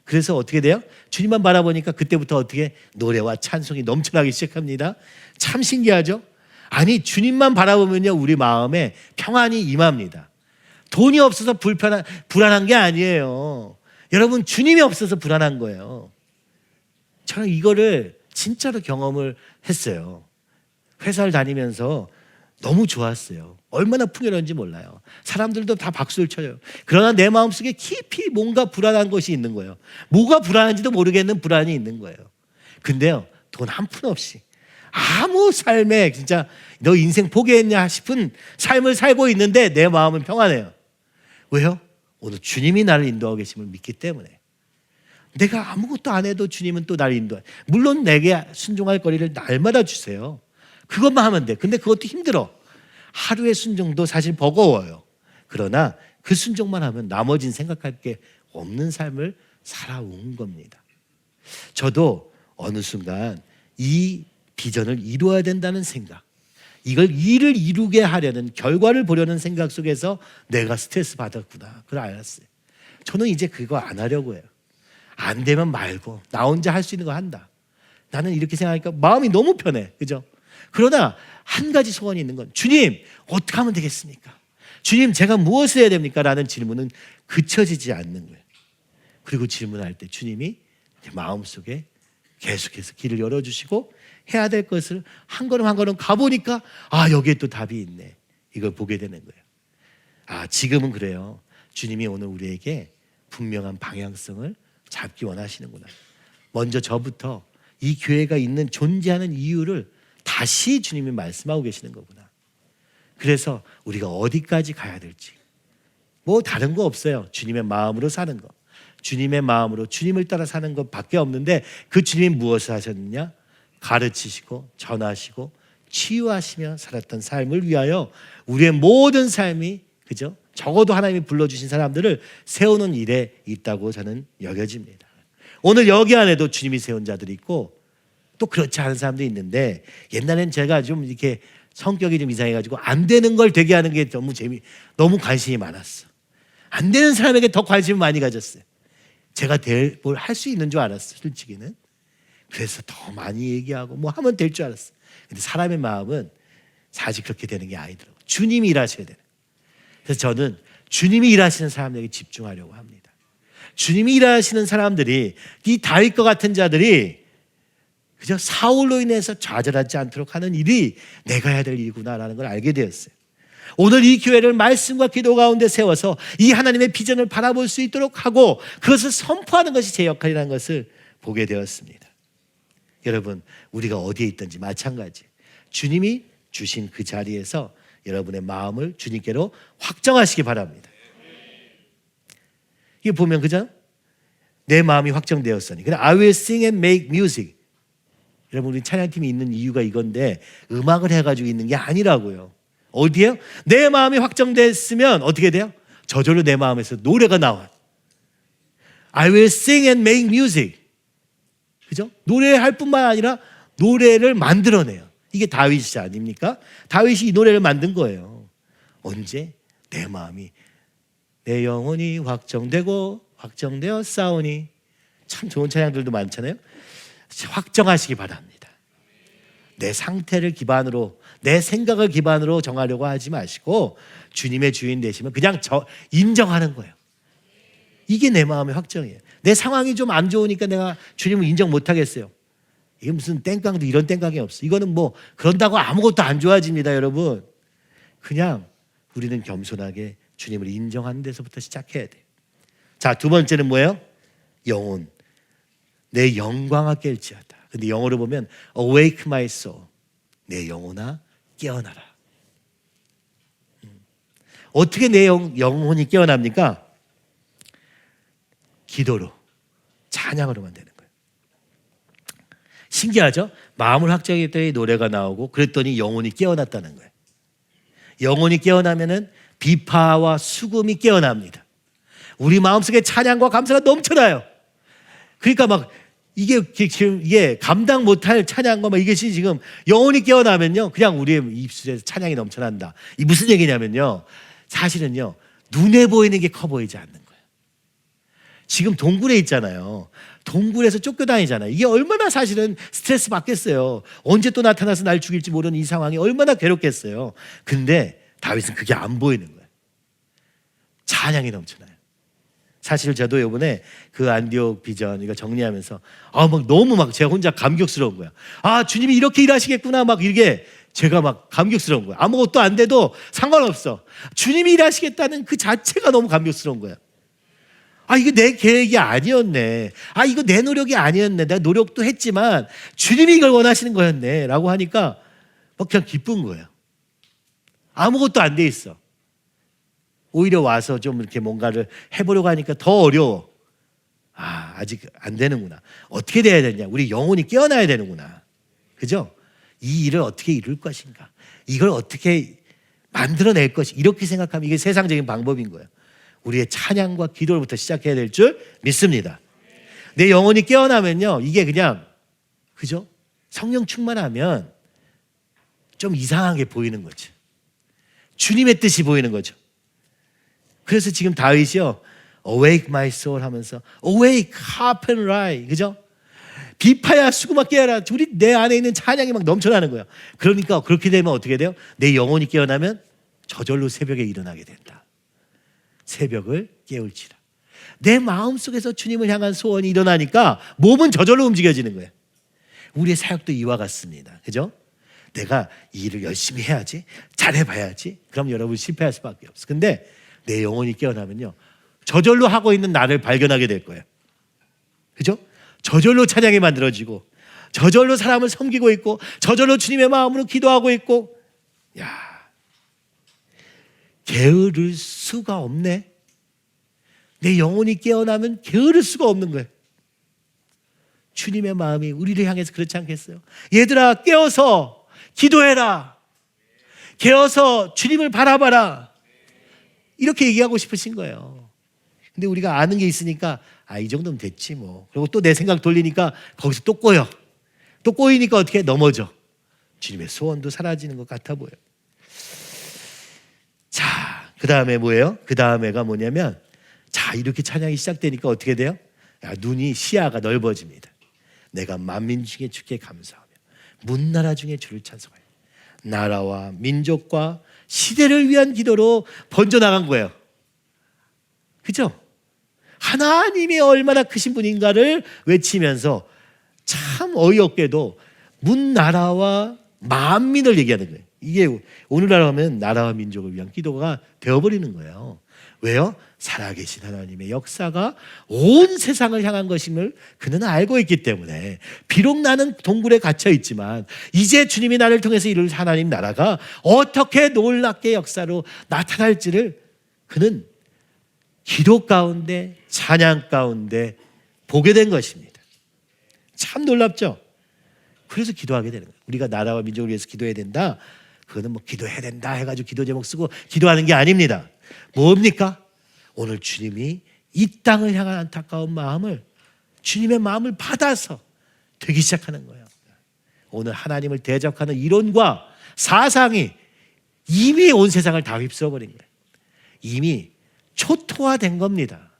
그래서 어떻게 돼요? 주님만 바라보니까 그때부터 어떻게 노래와 찬송이 넘쳐나기 시작합니다. 참 신기하죠? 아니, 주님만 바라보면요 우리 마음에 평안이 임합니다. 돈이 없어서 불안한 게 아니에요. 여러분, 주님이 없어서 불안한 거예요. 저는 이거를 진짜로 경험을 했어요. 회사를 다니면서 너무 좋았어요. 얼마나 풍요로운지 몰라요. 사람들도 다 박수를 쳐요. 그러나 내 마음속에 깊이 뭔가 불안한 것이 있는 거예요. 뭐가 불안한지도 모르겠는 불안이 있는 거예요. 근데요, 돈 한 푼 없이 아무 삶에 진짜 너 인생 포기했냐 싶은 삶을 살고 있는데 내 마음은 평안해요. 왜요? 오늘 주님이 나를 인도하고 계심을 믿기 때문에. 내가 아무것도 안 해도 주님은 또 날 인도해. 물론 내게 순종할 거리를 날마다 주세요. 그것만 하면 돼. 근데 그것도 힘들어. 하루의 순종도 사실 버거워요. 그러나 그 순종만 하면 나머지는 생각할 게 없는 삶을 살아온 겁니다. 저도 어느 순간 이 비전을 이루어야 된다는 생각, 이걸 일을 이루게 하려는, 결과를 보려는 생각 속에서 내가 스트레스 받았구나, 그걸 알았어요. 저는 이제 그거 안 하려고 해요. 안 되면 말고 나 혼자 할 수 있는 거 한다. 나는 이렇게 생각하니까 마음이 너무 편해. 그죠? 그러나 한 가지 소원이 있는 건, 주님 어떻게 하면 되겠습니까? 주님 제가 무엇을 해야 됩니까? 라는 질문은 그쳐지지 않는 거예요. 그리고 질문할 때 주님이 마음속에 계속해서 길을 열어주시고 해야 될 것을 한 걸음 한 걸음 가보니까 여기에 또 답이 있네. 이걸 보게 되는 거예요. 지금은 그래요. 주님이 오늘 우리에게 분명한 방향성을 잡기 원하시는구나. 먼저 저부터 이 교회가 있는, 존재하는 이유를 다시 주님이 말씀하고 계시는 거구나. 그래서 우리가 어디까지 가야 될지 뭐 다른 거 없어요. 주님의 마음으로 사는 거, 주님의 마음으로 주님을 따라 사는 것밖에 없는데, 그 주님이 무엇을 하셨느냐? 가르치시고 전하시고 치유하시며 살았던 삶을 위하여 우리의 모든 삶이, 그죠? 적어도 하나님이 불러주신 사람들을 세우는 일에 있다고 저는 여겨집니다. 오늘 여기 안에도 주님이 세운 자들이 있고 또 그렇지 않은 사람도 있는데, 옛날엔 제가 좀 이렇게 성격이 좀 이상해가지고 안 되는 걸 되게 하는 게 너무 관심이 많았어. 안 되는 사람에게 더 관심을 많이 가졌어요. 제가 뭘 할 수 있는 줄 알았어, 솔직히는. 그래서 더 많이 얘기하고 뭐 하면 될 줄 알았어. 근데 사람의 마음은 사실 그렇게 되는 게 아니더라고요. 주님이 일하셔야 되는. 그래서 저는 주님이 일하시는 사람에게 집중하려고 합니다. 주님이 일하시는 사람들이, 이 다윗과 같은 자들이 그저 사울로 인해서 좌절하지 않도록 하는 일이 내가 해야 될 일이구나라는 걸 알게 되었어요. 오늘 이 교회를 말씀과 기도 가운데 세워서 이 하나님의 비전을 바라볼 수 있도록 하고 그것을 선포하는 것이 제 역할이라는 것을 보게 되었습니다. 여러분, 우리가 어디에 있든지 마찬가지, 주님이 주신 그 자리에서 여러분의 마음을 주님께로 확정하시기 바랍니다. 이게 보면, 그죠? 내 마음이 확정되었으니. 근데 I will sing and make music. 여러분, 우리 찬양팀이 있는 이유가 이건데, 음악을 해가지고 있는 게 아니라고요. 어디에요? 내 마음이 확정됐으면 어떻게 돼요? 저절로 내 마음에서 노래가 나와요. I will sing and make music. 그죠? 노래할 뿐만 아니라 노래를 만들어내요. 이게 다윗이 아닙니까? 다윗이 이 노래를 만든 거예요. 언제? 내 마음이, 내 영혼이 확정되어 싸우니. 참 좋은 찬양들도 많잖아요. 확정하시기 바랍니다. 내 상태를 기반으로, 내 생각을 기반으로 정하려고 하지 마시고 주님의 주인 되시면 그냥 인정하는 거예요. 이게 내 마음의 확정이에요. 내 상황이 좀 안 좋으니까 내가 주님을 인정 못 하겠어요. 이게 무슨 땡깡도 이런 땡깡이 없어. 이거는 뭐 그런다고 아무것도 안 좋아집니다, 여러분. 그냥 우리는 겸손하게 주님을 인정하는 데서부터 시작해야 돼요. 자, 두 번째는 뭐예요? 영혼. 내 영광아 깰지어다. 근데 영어로 보면 awake my soul. 내 영혼아 깨어나라. 어떻게 내 영혼이 깨어납니까? 기도로, 찬양으로만 되는 거예요. 신기하죠? 마음을 확정했더니 노래가 나오고 그랬더니 영혼이 깨어났다는 거예요. 영혼이 깨어나면은 비파와 수금이 깨어납니다. 우리 마음속에 찬양과 감사가 넘쳐나요. 그러니까 막 이게 감당 못할 찬양과 막 이것이 지금 영혼이 깨어나면요, 그냥 우리의 입술에서 찬양이 넘쳐난다. 이 무슨 얘기냐면요, 사실은요, 눈에 보이는 게 커 보이지 않는 거예요. 지금 동굴에 있잖아요. 동굴에서 쫓겨다니잖아요. 이게 얼마나 사실은 스트레스 받겠어요. 언제 또 나타나서 날 죽일지 모르는 이 상황이 얼마나 괴롭겠어요. 근데 다윗은 그게 안 보이는 거예요. 찬양이 넘쳐나요. 사실 저도 이번에 그 안디옥 비전 이거 정리하면서 막 너무 막 제가 혼자 감격스러운 거야. 주님이 이렇게 일하시겠구나, 막 이게 제가 막 감격스러운 거야. 아무것도 안 돼도 상관없어. 주님이 일하시겠다는 그 자체가 너무 감격스러운 거야. 이거 내 계획이 아니었네. 이거 내 노력이 아니었네. 내가 노력도 했지만 주님이 이걸 원하시는 거였네 라고 하니까 막 그냥 기쁜 거예요. 아무것도 안 돼 있어. 오히려 와서 좀 이렇게 뭔가를 해보려고 하니까 더 어려워. 아직 안 되는구나. 어떻게 돼야 되냐? 우리 영혼이 깨어나야 되는구나. 그죠? 이 일을 어떻게 이룰 것인가? 이걸 어떻게 만들어낼 것이, 이렇게 생각하면 이게 세상적인 방법인 거예요. 우리의 찬양과 기도로부터 시작해야 될 줄 믿습니다. 내 영혼이 깨어나면요, 이게 그냥, 그죠? 성령 충만하면 좀 이상하게 보이는 거죠. 주님의 뜻이 보이는 거죠. 그래서 지금 다윗이요, Awake my soul 하면서 Awake, harp and rise, 그죠? 비파야 수구마 깨어라. 우리 내 안에 있는 찬양이 막 넘쳐나는 거예요. 그러니까 그렇게 되면 어떻게 돼요? 내 영혼이 깨어나면 저절로 새벽에 일어나게 된다. 새벽을 깨울지라. 내 마음속에서 주님을 향한 소원이 일어나니까 몸은 저절로 움직여지는 거예요. 우리의 사역도 이와 같습니다. 그죠? 내가 이 일을 열심히 해야지, 잘해봐야지. 그럼 여러분 실패할 수밖에 없어. 근데 내 영혼이 깨어나면요, 저절로 하고 있는 나를 발견하게 될 거예요. 그죠? 저절로 찬양이 만들어지고, 저절로 사람을 섬기고 있고, 저절로 주님의 마음으로 기도하고 있고, 야, 게으를 수가 없네. 내 영혼이 깨어나면 게으를 수가 없는 거예요. 주님의 마음이 우리를 향해서 그렇지 않겠어요? 얘들아, 깨어서 기도해라. 깨어서 주님을 바라봐라. 이렇게 얘기하고 싶으신 거예요. 근데 우리가 아는 게 있으니까 이 정도면 됐지 뭐. 그리고 또 내 생각 돌리니까 거기서 또 꼬여. 또 꼬이니까 어떻게 넘어져. 주님의 소원도 사라지는 것 같아 보여요. 자, 그 다음에 뭐예요? 그 다음에가 뭐냐면, 자, 이렇게 찬양이 시작되니까 어떻게 돼요? 눈이, 시야가 넓어집니다. 내가 만민 중에 주께 감사하며 문나라 중에 주를 찬송하여 나라와 민족과 시대를 위한 기도로 번져나간 거예요. 그죠? 하나님이 얼마나 크신 분인가를 외치면서 참 어이없게도 문나라와 만민을 얘기하는 거예요. 이게 오늘날 하면 나라와 민족을 위한 기도가 되어버리는 거예요. 왜요? 살아계신 하나님의 역사가 온 세상을 향한 것임을 그는 알고 있기 때문에, 비록 나는 동굴에 갇혀 있지만 이제 주님이 나를 통해서 이룰 하나님 나라가 어떻게 놀랍게 역사로 나타날지를 그는 기도 가운데, 찬양 가운데 보게 된 것입니다. 참 놀랍죠? 그래서 기도하게 되는 거예요. 우리가 나라와 민족을 위해서 기도해야 된다, 그거는 뭐 기도해야 된다 해가지고 기도 제목 쓰고 기도하는 게 아닙니다. 뭡니까? 오늘 주님이 이 땅을 향한 안타까운 마음을, 주님의 마음을 받아서 되기 시작하는 거예요. 오늘 하나님을 대적하는 이론과 사상이 이미 온 세상을 다 휩쓸어버린 거예요. 이미 초토화된 겁니다.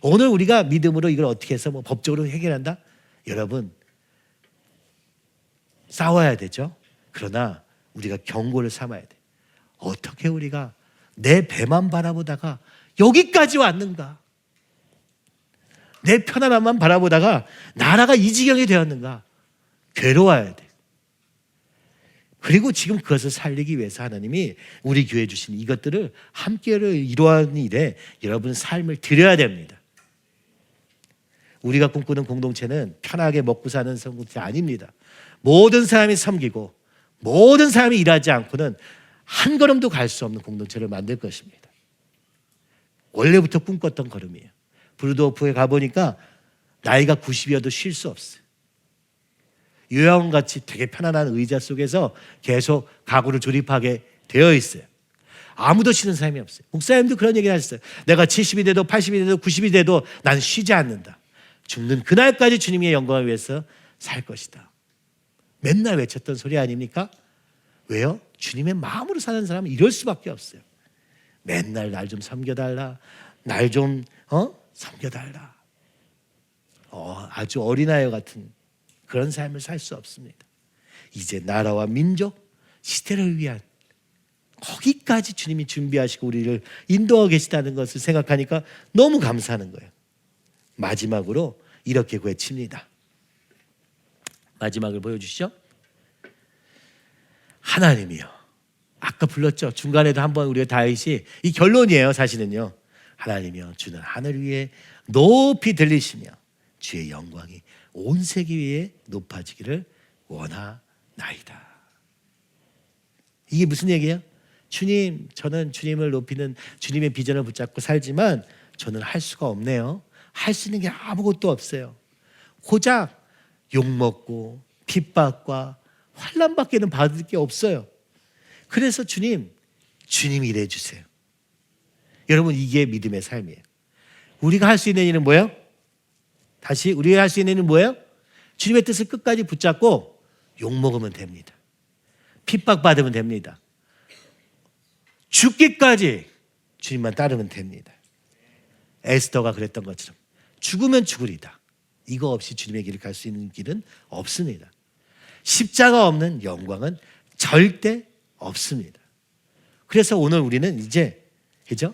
오늘 우리가 믿음으로 이걸 어떻게 해서 뭐 법적으로 해결한다? 여러분, 싸워야 되죠. 그러나 우리가 경고를 삼아야 돼. 어떻게 우리가 내 배만 바라보다가 여기까지 왔는가? 내 편안함만 바라보다가 나라가 이 지경이 되었는가? 괴로워야 돼. 그리고 지금 그것을 살리기 위해서 하나님이 우리 교회에 주신 이것들을 함께 이루어가는 일에 여러분 삶을 드려야 됩니다. 우리가 꿈꾸는 공동체는 편하게 먹고 사는 공동체 아닙니다. 모든 사람이 섬기고 모든 사람이 일하지 않고는 한 걸음도 갈 수 없는 공동체를 만들 것입니다. 원래부터 꿈꿨던 걸음이에요. 브루도프에 가보니까 나이가 90이어도 쉴 수 없어요. 요양원같이 되게 편안한 의자 속에서 계속 가구를 조립하게 되어 있어요. 아무도 쉬는 사람이 없어요. 목사님도 그런 얘기를 하셨어요. 내가 70이 돼도 80이 돼도 90이 돼도 난 쉬지 않는다. 죽는 그날까지 주님의 영광을 위해서 살 것이다. 맨날 외쳤던 소리 아닙니까? 왜요? 주님의 마음으로 사는 사람은 이럴 수밖에 없어요. 맨날 날 좀 섬겨달라. 날 좀 섬겨달라. 아주 어린아이 같은 그런 삶을 살 수 없습니다. 이제 나라와 민족, 시대를 위한 거기까지 주님이 준비하시고 우리를 인도하고 계시다는 것을 생각하니까 너무 감사하는 거예요. 마지막으로 이렇게 외칩니다. 마지막을 보여주시죠. 하나님이요. 아까 불렀죠. 중간에도 한번 우리가 다윗이, 이 결론이에요. 사실은요. 하나님이요, 주는 하늘 위에 높이 들리시며 주의 영광이 온 세계 위에 높아지기를 원하나이다. 이게 무슨 얘기예요? 주님, 저는 주님을 높이는 주님의 비전을 붙잡고 살지만 저는 할 수가 없네요. 할 수 있는 게 아무것도 없어요. 고작 욕먹고 핍박과 환난밖에는 받을 게 없어요. 그래서 주님이 일해 주세요. 여러분, 이게 믿음의 삶이에요. 우리가 할 수 있는 일은 뭐예요? 다시 우리가 할 수 있는 일은 뭐예요? 주님의 뜻을 끝까지 붙잡고 욕먹으면 됩니다. 핍박받으면 됩니다. 죽기까지 주님만 따르면 됩니다. 에스더가 그랬던 것처럼 죽으면 죽으리다. 이거 없이 주님의 길을 갈 수 있는 길은 없습니다. 십자가 없는 영광은 절대 없습니다. 그래서 오늘 우리는 이제, 그죠?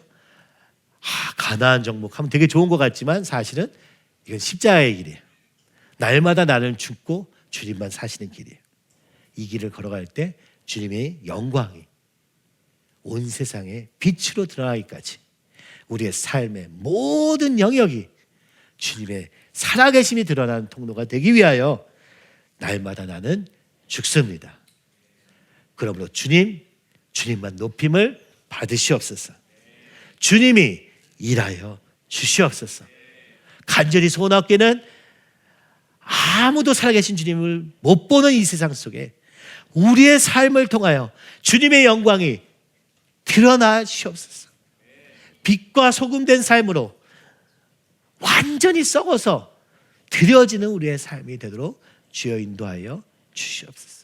가나안 정복하면 되게 좋은 것 같지만 사실은 이건 십자가의 길이에요. 날마다 나는 죽고 주님만 사시는 길이에요. 이 길을 걸어갈 때 주님의 영광이 온 세상에 빛으로 드러나기까지 우리의 삶의 모든 영역이 주님의 살아계심이 드러나는 통로가 되기 위하여 날마다 나는 죽습니다. 그러므로 주님만 높임을 받으시옵소서. 주님이 일하여 주시옵소서. 간절히 소원하옵기는 아무도 살아계신 주님을 못 보는 이 세상 속에 우리의 삶을 통하여 주님의 영광이 드러나 주시옵소서. 빛과 소금된 삶으로 완전히 썩어서 드려지는 우리의 삶이 되도록 주여 인도하여 주시옵소서.